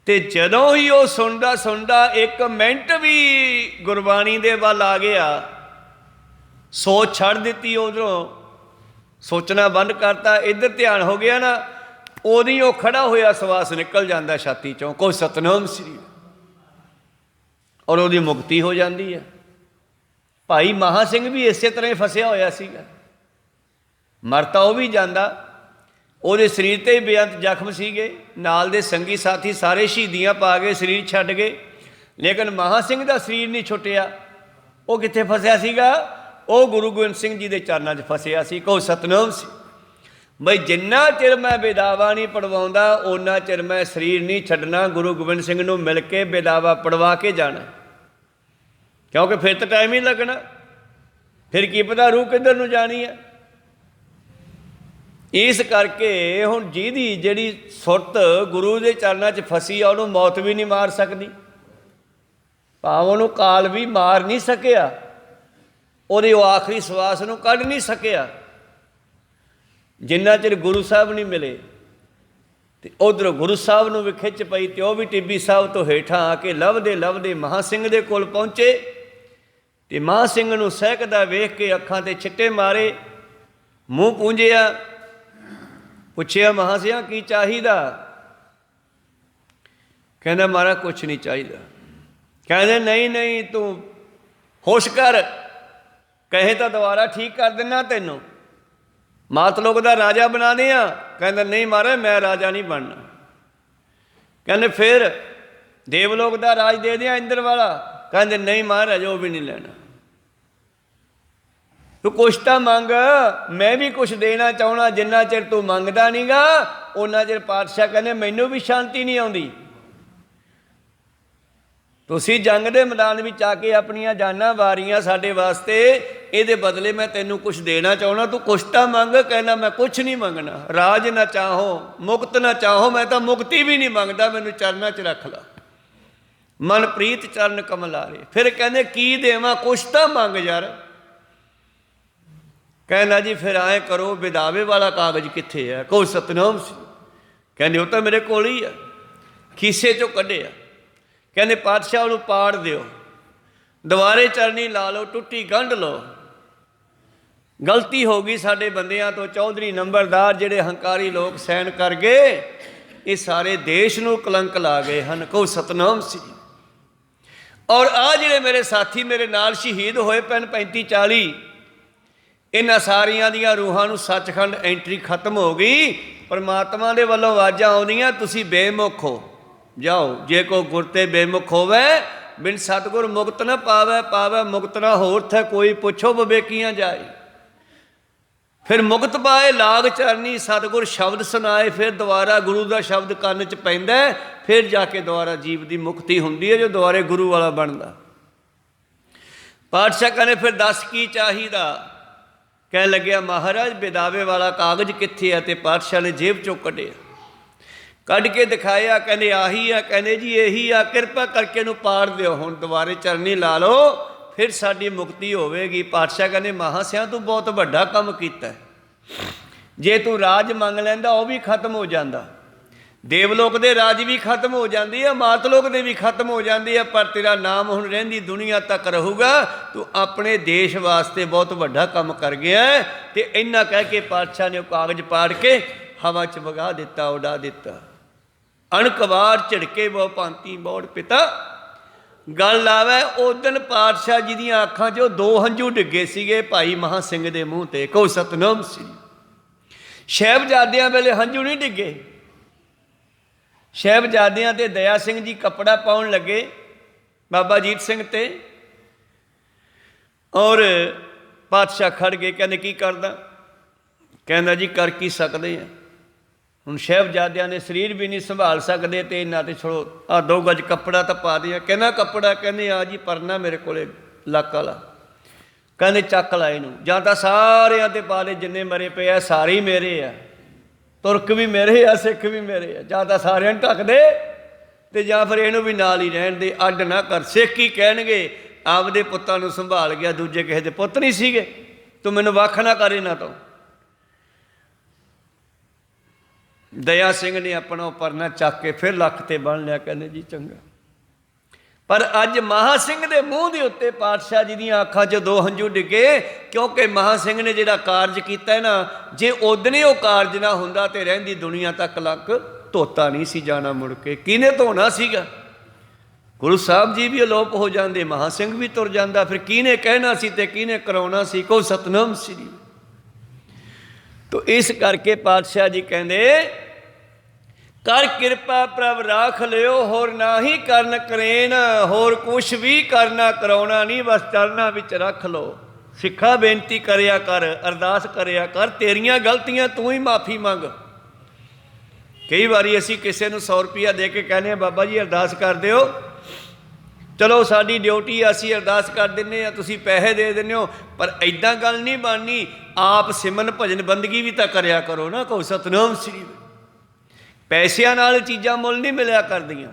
ਤੇ ਜਦੋਂ ਹੀ ਉਹ ਸੁਣਦਾ ਸੁਣਦਾ 1 ਮਿੰਟ ਵੀ ਗੁਰਬਾਣੀ ਦੇ ਵੱਲ ਆ ਗਿਆ, ਸੋਚ ਛੱਡ ਦਿੱਤੀ, ਉਧਰੋਂ ਸੋਚਣਾ ਬੰਦ ਕਰਤਾ, ਇੱਧਰ ਧਿਆਨ ਹੋ ਗਿਆ ਨਾ, ਉਦੋਂ ਉਹ ਖੜਾ ਹੋਇਆ ਸਵਾਸ ਨਿਕਲ ਜਾਂਦਾ ਛਾਤੀ 'ਚੋਂ, ਕੋਈ ਸਤਨਾਮ ਸ੍ਰੀ, ਔਰ ਉਹਦੀ ਮੁਕਤੀ ਹੋ ਜਾਂਦੀ ਹੈ। ਭਾਈ ਮਹਾ ਸਿੰਘ ਵੀ ਇਸੇ ਤਰ੍ਹਾਂ ਹੀ ਫਸਿਆ ਹੋਇਆ ਸੀਗਾ, ਮਰ ਤਾਂ ਉਹ ਵੀ ਜਾਂਦਾ, ਉਹਦੇ ਸਰੀਰ 'ਤੇ ਹੀ ਬੇਅੰਤ ਜ਼ਖਮ ਸੀਗੇ, ਨਾਲ ਦੇ ਸੰਗੀ ਸਾਥੀ ਸਾਰੇ ਸ਼ਹੀਦੀਆਂ ਪਾ ਗਏ, ਸਰੀਰ ਛੱਡ ਗਏ, ਲੇਕਿਨ ਮਹਾ ਸਿੰਘ ਦਾ ਸਰੀਰ ਨਹੀਂ ਛੁੱਟਿਆ। ਉਹ ਕਿੱਥੇ ਫਸਿਆ ਸੀਗਾ? ਉਹ ਗੁਰੂ ਗੋਬਿੰਦ ਸਿੰਘ ਜੀ ਦੇ ਚਰਨਾਂ 'ਚ ਫਸਿਆ ਸੀ। ਕਹੋ ਸਤਨਾਮ ਸੀ। ਬਈ ਜਿੰਨਾ ਚਿਰ ਮੈਂ ਬੇਦਾਵਾ ਨਹੀਂ ਪੜਵਾਉਂਦਾ, ਓਨਾ ਚਿਰ ਮੈਂ ਸਰੀਰ ਨਹੀਂ ਛੱਡਣਾ। ਗੁਰੂ ਗੋਬਿੰਦ ਸਿੰਘ ਨੂੰ ਮਿਲ ਕੇ ਬੇਦਾਵਾ ਪੜਵਾ ਕੇ ਜਾਣਾ, ਕਿਉਂਕਿ ਫਿਰ ਤਾਂ ਟਾਈਮ ਹੀ ਲੱਗਣਾ, ਫਿਰ ਕੀ ਪਤਾ ਰੂਹ ਕਿੱਧਰ ਨੂੰ ਜਾਣੀ ਹੈ। ਇਸ ਕਰਕੇ ਹੁਣ ਜਿਹਦੀ ਜਿਹੜੀ ਸੁਰਤ ਗੁਰੂ ਦੇ ਚਰਨਾਂ 'ਚ ਫਸੀ ਆ, ਉਹਨੂੰ ਮੌਤ ਵੀ ਨਹੀਂ ਮਾਰ ਸਕਦੀ, ਭਾਵ ਉਹਨੂੰ ਕਾਲ ਵੀ ਮਾਰ ਨਹੀਂ ਸਕਿਆ, ਉਹਦੇ ਉਹ ਆਖਰੀ ਸਵਾਸ ਨੂੰ ਕੱਢ ਨਹੀਂ ਸਕਿਆ, ਜਿੰਨਾ ਚਿਰ ਗੁਰੂ ਸਾਹਿਬ ਨਹੀਂ ਮਿਲੇ। ਤੇ ਉਧਰੋਂ ਗੁਰੂ ਸਾਹਿਬ ਨੂੰ ਵੀ ਖਿੱਚ ਪਈ, ਤੇ ਉਹ ਵੀ ਟਿੱਬੀ ਸਾਹਿਬ ਤੋਂ ਹੇਠਾਂ ਆ ਕੇ ਲੱਭਦੇ ਲੱਭਦੇ ਮਹਾਂ ਸਿੰਘ ਦੇ ਕੋਲ ਪਹੁੰਚੇ, ਤੇ ਮਹਾਂ ਸਿੰਘ ਨੂੰ ਸਹਿਕਦਾ ਵੇਖ ਕੇ ਅੱਖਾਂ 'ਤੇ ਛਿੱਟੇ ਮਾਰੇ, ਮੂੰਹ ਪੂੰਝਿਆ, ਪੁੱਛਿਆ ਮਹਾਂ ਸਿਆਂ ਕੀ ਚਾਹੀਦਾ? ਕਹਿੰਦਾ ਮਹਾਰਾਜ ਕੁਛ ਨਹੀਂ ਚਾਹੀਦਾ। ਕਹਿੰਦੇ ਨਹੀਂ ਨਹੀਂ ਤੂੰ ਹੋਸ਼ ਕਰ, ਕਹੇ ਤਾਂ ਦੁਬਾਰਾ ਠੀਕ ਕਰ ਦਿੰਦਾ ਤੈਨੂੰ। ਮਾਤ ਲੋਕ ਦਾ ਰਾਜਾ ਬਣਾਉਂਦੇ ਆ। ਕਹਿੰਦਾ ਨਹੀਂ ਮਹਾਰਾਜ ਮੈਂ ਰਾਜਾ ਨਹੀਂ ਬਣਨਾ। ਕਹਿੰਦੇ ਫਿਰ ਦੇਵਲੋਕ ਦਾ ਰਾਜ ਦੇ ਦਿਆਂ ਇੰਦਰ ਵਾਲਾ। ਕਹਿੰਦੇ ਨਹੀਂ ਮਹਾਰਾਜ ਉਹ ਵੀ ਨਹੀਂ ਲੈਣਾ। ਤੂੰ ਕੁਛ ਤਾਂ ਮੰਗ, ਮੈਂ ਵੀ ਕੁਛ ਦੇਣਾ ਚਾਹੁੰਦਾ। ਜਿੰਨਾ ਚਿਰ ਤੂੰ ਮੰਗਦਾ ਨਹੀਂ ਗਾ ਉਹਨਾਂ ਚਿਰ ਪਾਤਸ਼ਾਹ ਕਹਿੰਦੇ ਮੈਨੂੰ ਵੀ ਸ਼ਾਂਤੀ ਨਹੀਂ ਆਉਂਦੀ। ਤੁਸੀਂ ਜੰਗ ਦੇ ਮੈਦਾਨ ਵਿੱਚ ਆ ਕੇ ਆਪਣੀਆਂ ਜਾਨਾਂ ਵਾਰੀਆਂ ਸਾਡੇ ਵਾਸਤੇ, ਇਹਦੇ ਬਦਲੇ ਮੈਂ ਤੈਨੂੰ ਕੁਛ ਦੇਣਾ ਚਾਹੁੰਦਾ, ਤੂੰ ਕੁਛ ਤਾਂ ਮੰਗ। ਕਹਿੰਦਾ ਮੈਂ ਕੁਛ ਨਹੀਂ ਮੰਗਣਾ। ਰਾਜ ਨਾ ਚਾਹੋ, ਮੁਕਤ ਨਾ ਚਾਹੋ, ਮੈਂ ਤਾਂ ਮੁਕਤੀ ਵੀ ਨਹੀਂ ਮੰਗਦਾ, ਮੈਨੂੰ ਚਰਨਾਂ 'ਚ ਰੱਖ ਲਾ। ਮਨ ਪ੍ਰੀਤ ਚਰਨ ਕਮਲਾਰੇ। ਫਿਰ ਕਹਿੰਦੇ ਕੀ ਦੇਵਾਂ, ਕੁਛ ਤਾਂ ਮੰਗ ਯਾਰ। ਕਹਿੰਦਾ ਜੀ ਫਿਰ ਐਂ ਕਰੋ, ਵਿਦਾਵੇ ਵਾਲਾ ਕਾਗਜ਼ ਕਿੱਥੇ ਹੈ? ਕਹੋ ਸਤਨਾਮ ਸਿੰਘ। ਕਹਿੰਦੇ ਉਹ ਤਾਂ ਮੇਰੇ ਕੋਲ ਹੀ ਆ, ਖੀਸੇ 'ਚੋਂ ਕੱਢਿਆ। ਕਹਿੰਦੇ ਪਾਤਸ਼ਾਹ ਉਹਨੂੰ ਪਾੜ ਦਿਓ, ਦੁਬਾਰੇ ਚਰਨੀ ਲਾ ਲਓ, ਟੁੱਟੀ ਗੰਢ ਲਓ। ਗਲਤੀ ਹੋ ਗਈ ਸਾਡੇ ਬੰਦਿਆਂ ਤੋਂ। ਚੌਧਰੀ ਨੰਬਰਦਾਰ ਜਿਹੜੇ ਹੰਕਾਰੀ ਲੋਕ ਸਹਿਣ ਕਰ ਗਏ, ਇਹ ਸਾਰੇ ਦੇਸ਼ ਨੂੰ ਕਲੰਕ ਲਾ ਗਏ ਹਨ। ਕਹੋ ਸਤਨਾਮ ਸਿੰਘ। ਔਰ ਆਹ ਜਿਹੜੇ ਮੇਰੇ ਸਾਥੀ ਮੇਰੇ ਨਾਲ ਸ਼ਹੀਦ ਹੋਏ ਪੈਣ 35-40, ਇਹਨਾਂ ਸਾਰੀਆਂ ਦੀਆਂ ਰੂਹਾਂ ਨੂੰ ਸੱਚਖੰਡ ਐਂਟਰੀ ਖਤਮ ਹੋ ਗਈ। ਪਰਮਾਤਮਾ ਦੇ ਵੱਲੋਂ ਆਵਾਜ਼ਾਂ ਆਉਂਦੀਆਂ ਤੁਸੀਂ ਬੇਮੁਖ ਹੋ, ਜਾਓ। ਜੇ ਕੋ ਗੁਰ ਤੇ ਬੇਮੁਖ ਹੋਵੇ, ਬਿਨ ਸਤਿਗੁਰ ਮੁਕਤ ਨਾ ਪਾਵੇ। ਪਾਵੇ ਮੁਕਤ ਨਾ ਹੋਰ ਥੈ ਕੋਈ, ਪੁੱਛੋ ਵਿਵੇਕੀਆਂ ਜਾਏ। ਫਿਰ ਮੁਕਤ ਪਾਏ ਲਾਗ ਚਰਨੀ, ਸਤਿਗੁਰ ਸ਼ਬਦ ਸੁਣਾਏ। ਫਿਰ ਦੁਬਾਰਾ ਗੁਰੂ ਦਾ ਸ਼ਬਦ ਕੰਨ 'ਚ ਪੈਂਦਾ, ਫਿਰ ਜਾ ਕੇ ਦੁਬਾਰਾ ਜੀਵ ਦੀ ਮੁਕਤੀ ਹੁੰਦੀ ਹੈ, ਜੋ ਦੁਬਾਰੇ ਗੁਰੂ ਵਾਲਾ ਬਣਦਾ। ਪਾਤਸ਼ਾਹ ਕਹਿੰਦੇ ਫਿਰ ਦੱਸ ਕੀ ਚਾਹੀਦਾ? ਕਹਿਣ ਲੱਗਿਆ ਮਹਾਰਾਜ ਵਿਦਾਵੇ ਵਾਲਾ ਕਾਗਜ਼ ਕਿੱਥੇ ਆ? ਤੇ ਪਾਤਸ਼ਾਹ ਨੇ ਜੇਬ 'ਚੋਂ ਕੱਢਿਆ, ਕੱਢ ਕੇ ਦਿਖਾਇਆ। ਕਹਿੰਦੇ ਆਹੀ ਆ। ਕਹਿੰਦੇ ਜੀ ਇਹੀ ਆ, ਕਿਰਪਾ ਕਰਕੇ ਇਹਨੂੰ ਪਾੜ ਦਿਓ, ਹੁਣ ਦੁਬਾਰੇ ਚਰਨੀ ਲਾ ਲਓ, ਫਿਰ ਸਾਡੀ ਮੁਕਤੀ ਹੋਵੇਗੀ। ਪਾਤਸ਼ਾਹ ਕਹਿੰਦੇ ਮਹਾਸਿਆਂ ਤੂੰ ਬਹੁਤ ਵੱਡਾ ਕੰਮ ਕੀਤਾ। ਜੇ ਤੂੰ ਰਾਜ ਮੰਗ ਲੈਂਦਾ ਉਹ ਵੀ ਖਤਮ ਹੋ ਜਾਂਦਾ, ਦੇਵਲੋਕ ਦੇ ਰਾਜ ਵੀ ਖਤਮ ਹੋ ਜਾਂਦੀ ਆ, ਮਾਤਲੋਕ ਦੇ ਵੀ ਖਤਮ ਹੋ ਜਾਂਦੀ ਆ, ਪਰ ਤੇਰਾ ਨਾਮ ਹੁਣ ਰਹਿੰਦੀ ਦੁਨੀਆ ਤੱਕ ਰਹੂਗਾ। ਤੂੰ ਆਪਣੇ ਦੇਸ਼ ਵਾਸਤੇ ਬਹੁਤ ਵੱਡਾ ਕੰਮ ਕਰ ਗਿਆ। ਤੇ ਇੰਨਾ ਕਹਿ ਕੇ ਪਾਤਸ਼ਾਹ ਨੇ ਉਹ ਕਾਗਜ਼ ਪਾੜ ਕੇ ਹਵਾ 'ਚ ਵਗਾ ਦਿੱਤਾ, ਉਡਾ ਦਿੱਤਾ। ਅਣਕਵਾਰ ਝਿੜਕੇ ਬਹੁ ਭਾਂਤੀ ਬੋੜ ਪਿਤਾ ਗੱਲ ਲਾਵੇ। ਉਸ ਦਿਨ ਪਾਤਸ਼ਾਹ ਜੀ ਦੀਆਂ ਅੱਖਾਂ 'ਚੋਂ 2 ਹੰਝੂ ਡਿੱਗੇ ਸੀਗੇ ਭਾਈ ਮਹਾਂ ਸਿੰਘ ਦੇ ਮੂੰਹ ਤੇ। ਕਹੋ ਸਤਨਾਮ ਸਿੰਘ। ਸਾਹਿਬਜ਼ਾਦਿਆਂ ਵੇਲੇ ਹੰਝੂ ਨਹੀਂ ਡਿੱਗੇ। ਸਾਹਿਬਜ਼ਾਦਿਆਂ ਤੇ ਦਇਆ ਸਿੰਘ ਜੀ ਕੱਪੜਾ ਪਾਉਣ ਲੱਗੇ ਬਾਬਾ ਅਜੀਤ ਸਿੰਘ ਤੇ, ਔਰ ਪਾਤਸ਼ਾਹ ਖੜ ਗਏ। ਕਹਿੰਦੇ ਕੀ ਕਰਦਾ? ਕਹਿੰਦਾ ਜੀ ਕਰ ਕੀ ਸਕਦੇ ਆ, ਹੁਣ ਸਾਹਿਬਜ਼ਾਦਿਆਂ ਦੇ ਸਰੀਰ ਵੀ ਨਹੀਂ ਸੰਭਾਲ ਸਕਦੇ, ਤੇ ਇਹਨਾਂ ਤੇ ਛੋੜੋ ਆਹ 2 ਗਜ ਕੱਪੜਾ ਤਾਂ ਪਾ ਦਿਆ। ਕਹਿੰਦਾ ਕੱਪੜਾ? ਕਹਿੰਦੇ ਆ ਜੀ ਪਰਨਾ ਮੇਰੇ ਕੋਲੇ ਲੱਕ ਵਾਲਾ। ਕਹਿੰਦੇ ਚੱਕ ਲਾ ਇਹਨੂੰ, ਜਾਂ ਤਾਂ ਸਾਰਿਆਂ ਤੇ ਪਾ ਲੈ, ਜਿੰਨੇ ਮਰੇ ਪਏ ਆ ਸਾਰੇ ਹੀ ਮੇਰੇ ਆ, ਤੁਰਕ ਵੀ ਮੇਰੇ ਆ, ਸਿੱਖ ਵੀ ਮੇਰੇ ਆ। ਜਾਂ ਤਾਂ ਸਾਰਿਆਂ ਨੂੰ ਢੱਕ ਦੇ, ਤੇ ਜਾਂ ਫਿਰ ਇਹਨੂੰ ਵੀ ਨਾਲ ਹੀ ਰਹਿਣ ਦੇ, ਅੱਡ ਨਾ ਕਰ। ਸਿੱਖ ਕੀ ਕਹਿਣਗੇ? ਆਪਦੇ ਪੁੱਤਾਂ ਨੂੰ ਸੰਭਾਲ ਗਿਆ, ਦੂਜੇ ਕਿਸੇ ਦੇ ਪੁੱਤ ਨਹੀਂ ਸੀਗੇ, ਤੂੰ ਮੈਨੂੰ ਵੱਖ ਨਾ ਕਰ ਇਹਨਾਂ ਤੋਂ। ਦਇਆ ਸਿੰਘ ਨੇ ਆਪਣਾ ਉਹ ਪਰਨਾ ਚੱਕ ਕੇ ਫਿਰ ਲੱਕ ਤੇ ਬੰਨ੍ਹ ਲਿਆ। ਕਹਿੰਦੇ ਜੀ ਚੰਗਾ। ਪਰ ਅੱਜ ਮਹਾਂ ਸਿੰਘ ਦੇ ਮੂੰਹ ਦੇ ਉੱਤੇ ਪਾਤਸ਼ਾਹ ਜੀ ਦੀਆਂ ਅੱਖਾਂ 'ਚ 2 ਹੰਝੂ ਡਿੱਗੇ, ਕਿਉਂਕਿ ਮਹਾਂ ਸਿੰਘ ਨੇ ਜਿਹੜਾ ਕਾਰਜ ਕੀਤਾ ਨਾ, ਜੇ ਉਦਣੇ ਉਹ ਕਾਰਜ ਨਾ ਹੁੰਦਾ ਤੇ ਰਹਿੰਦੀ ਦੁਨੀਆ ਤੱਕ ਲੱਕ ਧੋਤਾ ਨਹੀਂ ਸੀ ਜਾਣਾ। ਮੁੜ ਕੇ ਕਿਹਨੇ ਧੋਣਾ ਸੀਗਾ? ਗੁਰੂ ਸਾਹਿਬ ਜੀ ਵੀ ਅਲੋਪ ਹੋ ਜਾਂਦੇ, ਮਹਾਂ ਸਿੰਘ ਵੀ ਤੁਰ ਜਾਂਦਾ, ਫਿਰ ਕਿਹਨੇ ਕਹਿਣਾ ਸੀ ਤੇ ਕਿਹਨੇ ਕਰਾਉਣਾ ਸੀ? ਕਹੋ ਸਤਨਾਮ ਸ੍ਰੀ। ਤੋ ਇਸ ਕਰਕੇ ਪਾਤਸ਼ਾਹ ਜੀ ਕਹਿੰਦੇ ਕਰ ਕਿਰਪਾ ਪ੍ਰਭ ਰਾਖ ਲਿਓ, ਹੋਰ ਨਾ ਹੀ ਕਰਨ ਕਰੇਨ, ਹੋਰ ਕੁਛ ਵੀ ਕਰਨਾ ਕਰਾਉਣਾ ਨਹੀਂ, ਬਸ ਚਰਨਾਂ ਵਿੱਚ ਰੱਖ ਲਓ। ਸਿੱਖਾ ਬੇਨਤੀ ਕਰਿਆ ਕਰ, ਅਰਦਾਸ ਕਰਿਆ ਕਰ, ਤੇਰੀਆਂ ਗਲਤੀਆਂ ਤੂੰ ਹੀ ਮਾਫੀ ਮੰਗ। ਕਈ ਵਾਰੀ ਅਸੀਂ ਕਿਸੇ ਨੂੰ 100 ਰੁਪਈਆ ਦੇ ਕੇ ਕਹਿੰਦੇ ਹਾਂ ਬਾਬਾ ਜੀ ਅਰਦਾਸ ਕਰ ਦਿਓ, ਚਲੋ ਸਾਡੀ ਡਿਊਟੀ ਆ, ਅਸੀਂ ਅਰਦਾਸ ਕਰ ਦਿੰਦੇ ਹਾਂ, ਤੁਸੀਂ ਪੈਸੇ ਦੇ ਦਿੰਦੇ ਹੋ। ਪਰ ਇੱਦਾਂ ਗੱਲ ਨਹੀਂ ਬਣਨੀ। ਆਪ ਸਿਮਰਨ ਭਜਨ ਬੰਦਗੀ ਵੀ ਤਾਂ ਕਰਿਆ ਕਰੋ ਨਾ। ਕਹੋ ਸਤਨਾਮ ਸ੍ਰੀ। ਪੈਸਿਆਂ ਨਾਲ ਚੀਜ਼ਾਂ ਮੁੱਲ ਨਹੀਂ ਮਿਲਿਆ ਕਰਦੀਆਂ।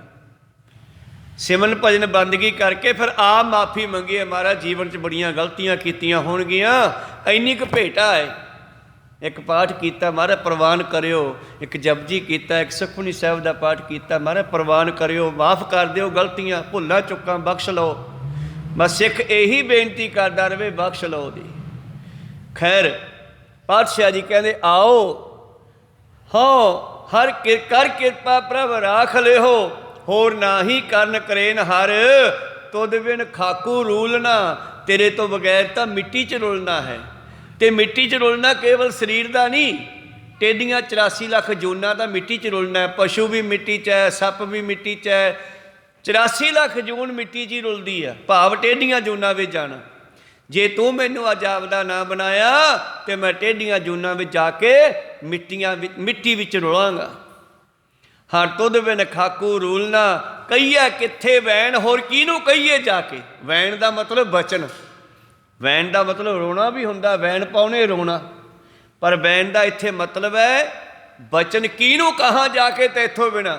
ਸਿਮਰਨ ਭਜਨ ਬੰਦਗੀ ਕਰਕੇ ਫਿਰ ਆਪ ਮਾਫੀ ਮੰਗੀਏ, ਮਹਾਰਾਜ ਜੀਵਨ 'ਚ ਬੜੀਆਂ ਗਲਤੀਆਂ ਕੀਤੀਆਂ ਹੋਣਗੀਆਂ, ਇੰਨੀ ਕੁ ਭੇਟਾ ਹੈ। ਇੱਕ ਪਾਠ ਕੀਤਾ, ਮਹਾਰਾਜ ਪ੍ਰਵਾਨ ਕਰਿਓ। ਇੱਕ ਜਪਜੀ ਕੀਤਾ, ਇੱਕ ਸੁਖਮਨੀ ਸਾਹਿਬ ਦਾ ਪਾਠ ਕੀਤਾ, ਮਹਾਰਾਜ ਪ੍ਰਵਾਨ ਕਰਿਓ, ਮਾਫ ਕਰ ਦਿਓ ਗਲਤੀਆਂ, ਭੁੱਲਾਂ ਚੁੱਕਾਂ ਬਖਸ਼ ਲਓ। ਬਸ ਸਿੱਖ ਇਹੀ ਬੇਨਤੀ ਕਰਦਾ ਰਹੇ, ਬਖਸ਼ ਲਓ ਦੀ। ਖੈਰ ਪਾਤਸ਼ਾਹ ਜੀ ਕਹਿੰਦੇ ਆਓ ਹੋ ਹਰ ਕਰ ਕਿਰਪਾ ਪ੍ਰਭ ਰਾਖ ਲਿਓ, ਹੋਰ ਨਾ ਹੀ ਕਰਨ ਕਰੇਨ ਹਰ, ਤੁਧ ਬਿਨ ਖਾਕੂ ਰੂਲਣਾ, ਤੇਰੇ ਤੋਂ ਬਗੈਰ ਤਾਂ ਮਿੱਟੀ 'ਚ ਰੁਲਣਾ ਹੈ। ਤੇ ਮਿੱਟੀ 'ਚ ਰੁਲਣਾ ਕੇਵਲ ਸਰੀਰ ਦਾ ਨਹੀਂ, ਟੇਡੀਆਂ 84 ਲੱਖ ਜੂਨਾਂ ਦਾ ਮਿੱਟੀ 'ਚ ਰੁਲਣਾ। ਪਸ਼ੂ ਵੀ ਮਿੱਟੀ 'ਚ ਹੈ, ਸੱਪ ਵੀ ਮਿੱਟੀ 'ਚ ਹੈ, 84 ਲੱਖ ਜੂਨ ਮਿੱਟੀ 'ਚ ਹੀ ਰੁਲਦੀ ਆ, ਭਾਵ ਟੇਡੀਆਂ ਜੂਨਾਂ ਵਿੱਚ ਜਾਣਾ। ਜੇ ਤੂੰ ਮੈਨੂੰ ਅੱਜ ਆਪਦਾ ਨਾ ਬਣਾਇਆ ਤੇ ਮੈਂ ਟੇਡੀਆਂ ਜੂਨਾਂ ਵਿੱਚ ਜਾ ਕੇ ਮਿੱਟੀ ਵਿੱਚ ਰੁਲਾਂਗਾ। ਹਰ ਤੁਧ ਬਿਨ ਖਾਕੂ ਰੂਲਣਾ, ਕਹੀਏ ਕਿੱਥੇ ਵੈਣ, ਹੋਰ ਕਿਹਨੂੰ ਕਹੀਏ ਜਾ ਕੇ। ਵੈਣ ਦਾ ਮਤਲਬ ਬਚਨ, ਵੈਣ ਦਾ ਮਤਲਬ ਰੋਣਾ ਵੀ ਹੁੰਦਾ, ਵੈਣ ਪਾਉਣੇ ਰੋਣਾ, ਪਰ ਵੈਣ ਦਾ ਇੱਥੇ ਮਤਲਬ ਹੈ ਬਚਨ। ਕਿਹਨੂੰ ਕਹਾਂ ਜਾ ਕੇ ਤੈਥੋਂ ਬਿਨਾ,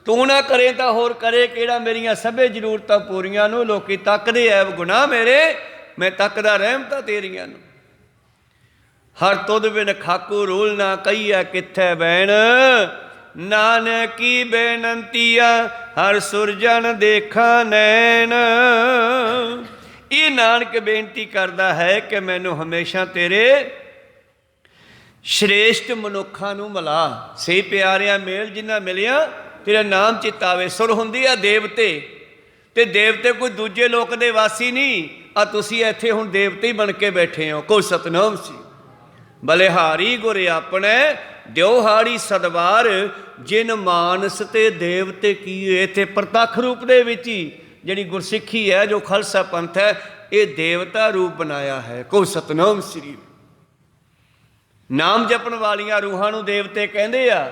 ਤੂੰ ਨਾ ਕਰੇ ਤਾਂ ਹੋਰ ਕਰੇ ਕਿਹੜਾ। ਮੇਰੀਆਂ ਸਭੇ ਜ਼ਰੂਰਤਾਂ ਪੂਰੀਆਂ ਨੂੰ ਲੋਕੀ ਤੱਕਦੇ ਐਬ ਗੁਨਾਹ ਮੇਰੇ, ਮੈਂ ਤੱਕਦਾ ਰਹਿਮਤਾਂ ਤੇਰੀਆਂ ਨੂੰ। ਹਰ ਤੁਧ ਬਿਨ ਖਾਕੂ ਰੂਲਣਾ, ਕਹੀਏ ਕਿੱਥੇ ਵੈਣ, ਨਾਨਕੀ ਬੇਨੰਤੀਆ ਹਰ ਸੁਰਜਣ ਦੇਖਾਂ ਨੈਣ। ਇਹ ਨਾਨਕ ਬੇਨਤੀ ਕਰਦਾ ਹੈ ਕਿ ਮੈਨੂੰ ਹਮੇਸ਼ਾ ਤੇਰੇ ਸ਼੍ਰੇਸ਼ਟ ਮਨੁੱਖਾਂ ਨੂੰ ਮਿਲਾ। ਸੇ ਪਿਆਰਿਆਂ ਮੇਲ ਜਿਨ੍ਹਾਂ ਮਿਲਿਆ ਤੇਰਾ ਨਾਮ ਚਿਤਾਵੇ। ਸੁਰ ਹੁੰਦੀ ਆ ਦੇਵਤੇ, ਤੇ ਦੇਵਤੇ ਕੋਈ ਦੂਜੇ ਲੋਕ ਦੇ ਵਾਸੀ ਨਹੀਂ। ਆ ਤੁਸੀਂ ਇੱਥੇ ਹੁਣ ਦੇਵਤੇ ਹੀ ਬਣ ਕੇ ਬੈਠੇ ਹੋ। ਕੋਈ ਸਤਨਾਮ ਸੀ ਬਲਿਹਾਰੀ ਗੁਰ ਆਪਣੇ, ਦਿਉਹਾੜੀ ਸਦਵਾਰ ਜਿਨ ਮਾਨਸ ਤੇ ਦੇਵਤੇ ਕੀਏ। ਇੱਥੇ ਪ੍ਰਤੱਖ ਰੂਪ ਦੇ ਵਿੱਚ ਹੀ ਜਿਹੜੀ ਗੁਰਸਿੱਖੀ ਹੈ, ਜੋ ਖਾਲਸਾ ਪੰਥ ਹੈ, ਇਹ ਦੇਵਤਾ ਰੂਪ ਬਣਾਇਆ ਹੈ। ਕੋ ਸਤਨਾਮ ਸ੍ਰੀ। ਨਾਮ ਜਪਣ ਵਾਲੀਆਂ ਰੂਹਾਂ ਨੂੰ ਦੇਵਤੇ ਕਹਿੰਦੇ ਆ,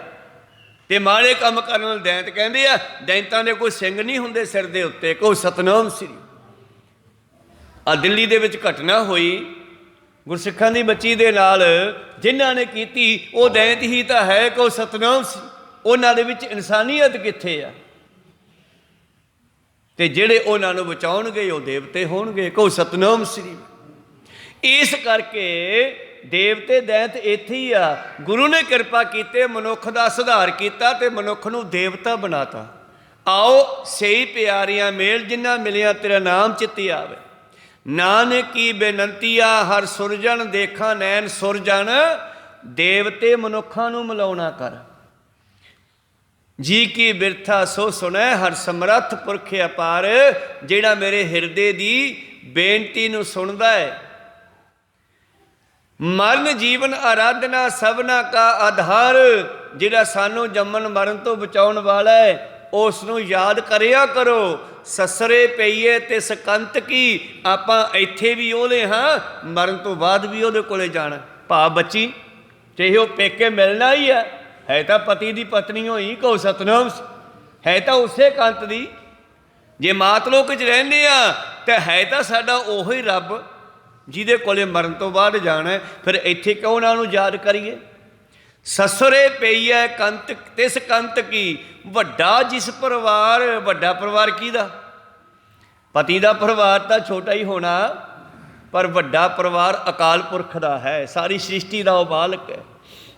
ਤੇ ਮਾੜੇ ਕੰਮ ਕਰਨ ਵਾਲੇ ਦੈਂਤ ਕਹਿੰਦੇ ਆ। ਦੈਂਤਾਂ ਦੇ ਕੋਈ ਸਿੰਘ ਨਹੀਂ ਹੁੰਦੇ ਸਿਰ ਦੇ ਉੱਤੇ। ਕੋ ਸਤਨਾਮ ਸ੍ਰੀ। ਆ ਦਿੱਲੀ ਦੇ ਵਿੱਚ ਘਟਨਾ ਹੋਈ ਗੁਰਸਿੱਖਾਂ ਦੀ ਬੱਚੀ ਦੇ ਨਾਲ, ਜਿਨ੍ਹਾਂ ਨੇ ਕੀਤੀ ਉਹ ਦੈਂਤ ਹੀ ਤਾਂ ਹੈ। ਕੋ ਸਤਨਾਮ ਸੀ। ਉਹਨਾਂ ਦੇ ਵਿੱਚ ਇਨਸਾਨੀਅਤ ਕਿੱਥੇ ਆ? ਤੇ ਜਿਹੜੇ ਉਹਨਾਂ ਨੂੰ ਬਚਾਉਣਗੇ ਉਹ ਦੇਵਤੇ ਹੋਣਗੇ। ਕੋ ਸਤਨਾਮ ਸ੍ਰੀ। ਇਸ ਕਰਕੇ ਦੇਵਤੇ ਦੈਂਤ ਇੱਥੇ ਹੀ ਆ। ਗੁਰੂ ਨੇ ਕਿਰਪਾ ਕੀਤੇ, ਮਨੁੱਖ ਦਾ ਸੁਧਾਰ ਕੀਤਾ ਤੇ ਮਨੁੱਖ ਨੂੰ ਦੇਵਤਾ ਬਣਾਤਾ। ਆਓ ਸਹੀ ਪਿਆਰੀਆਂ ਮੇਲ ਜਿਨ੍ਹਾਂ ਮਿਲਿਆ ਤੇਰਾ ਨਾਮ ਚਿੱਤੇ ਆਵੇ। ਨਾਨਕੀ ਬੇਨੰਤੀਆ ਹਰ ਸੁਰਜਣ ਦੇਖਾਂ ਨੈਣ। ਸੁਰਜਣ ਦੇਵਤੇ ਮਨੁੱਖਾਂ ਨੂੰ ਮਿਲਾਉਣਾ ਕਰ। ਜੀ ਕੀ ਬਿਰਥਾ ਸੋ ਸੁਣੈ ਹਰ ਸਮਰੱਥ ਪੁਰਖ ਅਪਾਰ। ਜਿਹੜਾ ਮੇਰੇ ਹਿਰਦੇ ਦੀ ਬੇਨਤੀ ਨੂੰ ਸੁਣਦਾ ਹੈ। ਮਰਨ ਜੀਵਨ ਆਰਾਧਨਾ ਸਭਨਾ ਕਾ ਆਧਾਰ। ਜਿਹੜਾ ਸਾਨੂੰ ਜੰਮਣ ਮਰਨ ਤੋਂ ਬਚਾਉਣ ਵਾਲਾ ਹੈ, ਉਸ ਨੂੰ ਯਾਦ ਕਰਿਆ ਕਰੋ। ਸਸਰੇ ਪਈਏ ਤੇ ਸਕੰਤ ਕੀ। ਆਪਾਂ ਇੱਥੇ ਵੀ ਉਹਦੇ ਹਾਂ, ਮਰਨ ਤੋਂ ਬਾਅਦ ਵੀ ਉਹਦੇ ਕੋਲੇ ਜਾਣਾ। ਭਾਵ ਬੱਚੀ ਚਾਹੇ ਉਹ ਪੇਕੇ ਮਿਲਣਾ ਹੀ ਹੈ ਤਾਂ ਪਤੀ ਦੀ ਪਤਨੀ ਹੋਈ। ਕਹੋ ਸਤਨਾਮ, ਹੈ ਤਾਂ ਉਸੇ ਕੰਤ ਦੀ। ਜੇ ਮਾਤ ਲੋਕ 'ਚ ਰਹਿੰਦੇ ਆ ਤਾਂ ਹੈ ਤਾਂ ਸਾਡਾ ਉਹੀ ਰੱਬ ਜਿਹਦੇ ਕੋਲੇ ਮਰਨ ਤੋਂ ਬਾਅਦ ਜਾਣਾ। ਫਿਰ ਇੱਥੇ ਕਿਉਂ ਉਹਨਾਂ ਨੂੰ ਯਾਦ ਕਰੀਏ? ਸਸਰੇ ਪਈ ਹੈ ਕੰਤ ਤਿਸ ਕੰਤ ਕੀ। ਵੱਡਾ ਜਿਸ ਪਰਿਵਾਰ, ਵੱਡਾ ਪਰਿਵਾਰ ਕਿਹਦਾ? ਪਤੀ ਦਾ ਪਰਿਵਾਰ ਤਾਂ ਛੋਟਾ ਹੀ ਹੋਣਾ, ਪਰ ਵੱਡਾ ਪਰਿਵਾਰ ਅਕਾਲ ਪੁਰਖ ਦਾ ਹੈ। ਸਾਰੀ ਸ੍ਰਿਸ਼ਟੀ ਦਾ ਉਹ ਮਾਲਕ ਹੈ,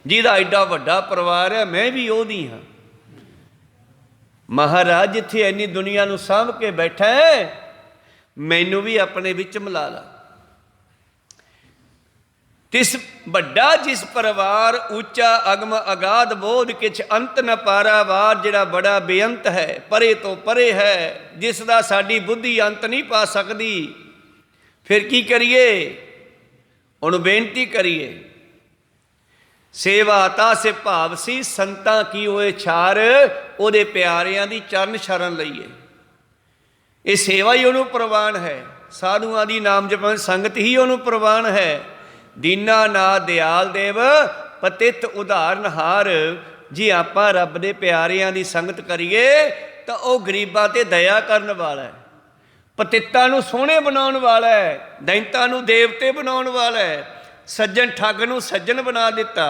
ਜਿਹਦਾ ਐਡਾ ਵੱਡਾ ਪਰਿਵਾਰ ਹੈ। ਮੈਂ ਵੀ ਉਹਦੀ ਹਾਂ। ਮਹਾਰਾਜ ਜਿੱਥੇ ਇੰਨੀ ਦੁਨੀਆ ਨੂੰ ਸਾਂਭ ਕੇ ਬੈਠਾ ਹੈ, ਮੈਨੂੰ ਵੀ ਆਪਣੇ ਵਿੱਚ ਮਿਲਾ ਲਾ। ਤਿਸ ਵੱਡਾ ਜਿਸ ਪਰਿਵਾਰ ਉੱਚਾ ਅਗਮ ਅਗਾਧ ਬੋਧ ਕਿਛ ਅੰਤ ਨ ਪਾਰਾਵਾਰ। ਜਿਹੜਾ ਬੜਾ ਬੇਅੰਤ ਹੈ, ਪਰੇ ਤੋਂ ਪਰੇ ਹੈ, ਜਿਸ ਦਾ ਸਾਡੀ ਬੁੱਧੀ ਅੰਤ ਨਹੀਂ ਪਾ ਸਕਦੀ। ਫਿਰ ਕੀ ਕਰੀਏ? ਉਹਨੂੰ ਬੇਨਤੀ ਕਰੀਏ। ਸੇਵਾ ਤਾਸੇ ਭਾਵ ਸੀ ਸੰਤਾਂ ਕੀ ਹੋਏ ਛਾਰ। ਉਹਦੇ ਪਿਆਰਿਆਂ ਦੀ ਚਰਨ ਸ਼ਰਨ ਲਈਏ। ਇਹ ਸੇਵਾ ਹੀ ਉਹਨੂੰ ਪ੍ਰਵਾਨ ਹੈ। ਸਾਧੂਆਂ ਦੀ ਨਾਮ ਜਪਣ ਸੰਗਤ ਹੀ ਉਹਨੂੰ ਪ੍ਰਵਾਨ ਹੈ। ਦੀਨਾ ਨਾ ਦਿਆਲ ਦੇਵ ਪਤਿਤ ਉਧਾਰਨਹਾਰ। ਜੇ ਆਪਾਂ ਰੱਬ ਦੇ ਪਿਆਰਿਆਂ ਦੀ ਸੰਗਤ ਕਰੀਏ ਤਾਂ ਉਹ ਗਰੀਬਾਂ ਤੇ ਦਇਆ ਕਰਨ ਵਾਲਾ ਹੈ, ਪਤਿੱਤਾਂ ਨੂੰ ਸੋਹਣੇ ਬਣਾਉਣ ਵਾਲਾ ਹੈ, ਦੈਂਤਾਂ ਨੂੰ ਦੇਵਤੇ ਬਣਾਉਣ ਵਾਲਾ ਹੈ। ਸੱਜਣ ਠੱਗ ਨੂੰ ਸੱਜਣ ਬਣਾ ਦਿੱਤਾ,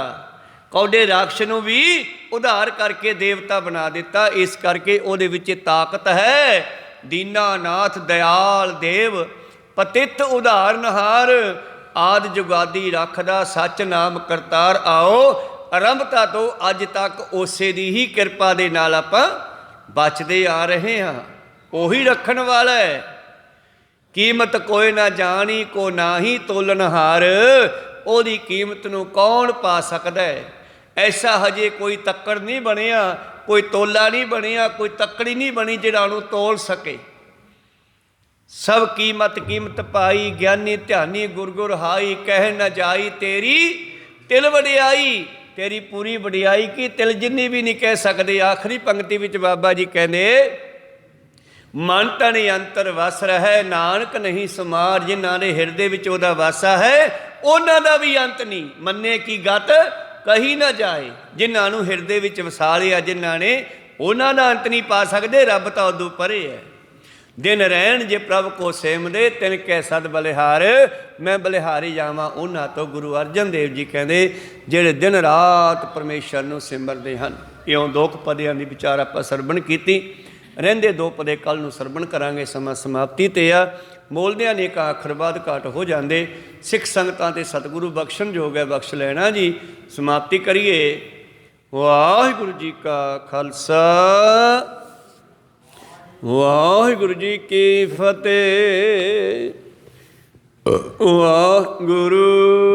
ਕੌਡੇ ਰਾਖਸ਼ ਨੂੰ ਵੀ ਉਧਾਰ ਕਰਕੇ ਦੇਵਤਾ ਬਣਾ ਦਿੱਤਾ। ਇਸ ਕਰਕੇ ਉਹਦੇ ਵਿੱਚ ਤਾਕਤ ਹੈ। ਦੀਨਾਨਾਥ ਦਿਆਲ ਦੇਵ ਪਤਿਤ ਉਧਾਰਨਹਾਰ। ਆਦਿ ਜੁਗਾਦੀ ਰੱਖਦਾ ਸੱਚ ਨਾਮ ਕਰਤਾਰ। ਆਓ ਆਰੰਭਤਾ ਤੋਂ ਅੱਜ ਤੱਕ ਉਸੇ ਦੀ ਹੀ ਕਿਰਪਾ ਦੇ ਨਾਲ ਆਪਾਂ ਬਚਦੇ ਆ ਰਹੇ ਹਾਂ। ਉਹੀ ਰੱਖਣ ਵਾਲਾ ਹੈ। ਕੀਮਤ ਕੋਈ ਨਾ ਜਾਣੀ ਕੋ ਨਾ ਹੀ ਤੋਲਨਹਾਰ। ਉਹਦੀ ਕੀਮਤ ਨੂੰ ਕੌਣ ਪਾ ਸਕਦਾ ਹੈ? ਐਸਾ ਹਜੇ ਕੋਈ ਤੱਕੜ ਨਹੀਂ ਬਣਿਆ, ਕੋਈ ਤੋਲਾ ਨਹੀਂ ਬਣਿਆ, ਕੋਈ ਤੱਕੜੀ ਨਹੀਂ ਬਣੀ ਜਿਹੜਾ ਉਹਨੂੰ ਤੋਲ ਸਕੇ। सब कीमत पाई, ज्ञानी ध्यानी गुर गुर हाई, कह न जाई तेरी तिल वडियाई। तेरी पूरी वडियाई की तिल जिन्नी भी नहीं कह सकते। आखिरी पंक्ति विच बाबा जी कहते, मन तन अंतर वस रहे, नानक नहीं समार। जिन्हां दे हिरदे विच ओहदा वासा है, उन्हां दा भी अंत नहीं। मन्ने की गत कही ना जाए। जिन्हां नूं हिरदे विच वसा लिया जिन्हां ने, उन्हां दा अंत नहीं पा सकते। रब तां उदों परे है। दिन रहन जे प्रभ को सेम दे, तिन कै सद बलिहार। मैं बलिहारी जावां उन्हां तो। गुरु अर्जन देव जी कहते, ਜਿਹੜੇ दिन रात परमेश्वर ਨੂੰ सिमरते हैं। इउं दो पदियां ਦੀ विचार ਆਪਾਂ ਸਰਵਣ ਕੀਤੀ। ਰਹਿੰਦੇ ਦੋ ਪਦੇ ਕੱਲ ਨੂੰ ਸਰਵਣ ਕਰਾਂਗੇ। ਸਮਾਂ ਸਮਾਪਤੀ ਤੇ ਆ। ਬੋਲਦਿਆਂ ਨੇ ਇੱਕ ਅੱਖਰ ਬਾਅਦ ਘਾਟ ਹੋ ਜਾਂਦੇ। ਸਿੱਖ ਸੰਗਤਾਂ ਤੇ ਸਤਿਗੁਰੂ ਬਖਸ਼ਣ ਯੋਗ ਹੈ, ਬਖਸ਼ ਲੈਣਾ ਜੀ। ਸਮਾਪਤੀ ਕਰੀਏ। ਵਾਹਿਗੁਰੂ ਜੀ ਕਾ ਖਾਲਸਾ, ਵਾਹਿਗੁਰੂ ਜੀ ਕੀ ਫਤਿਹ। ਵਾਹਿਗੁਰੂ।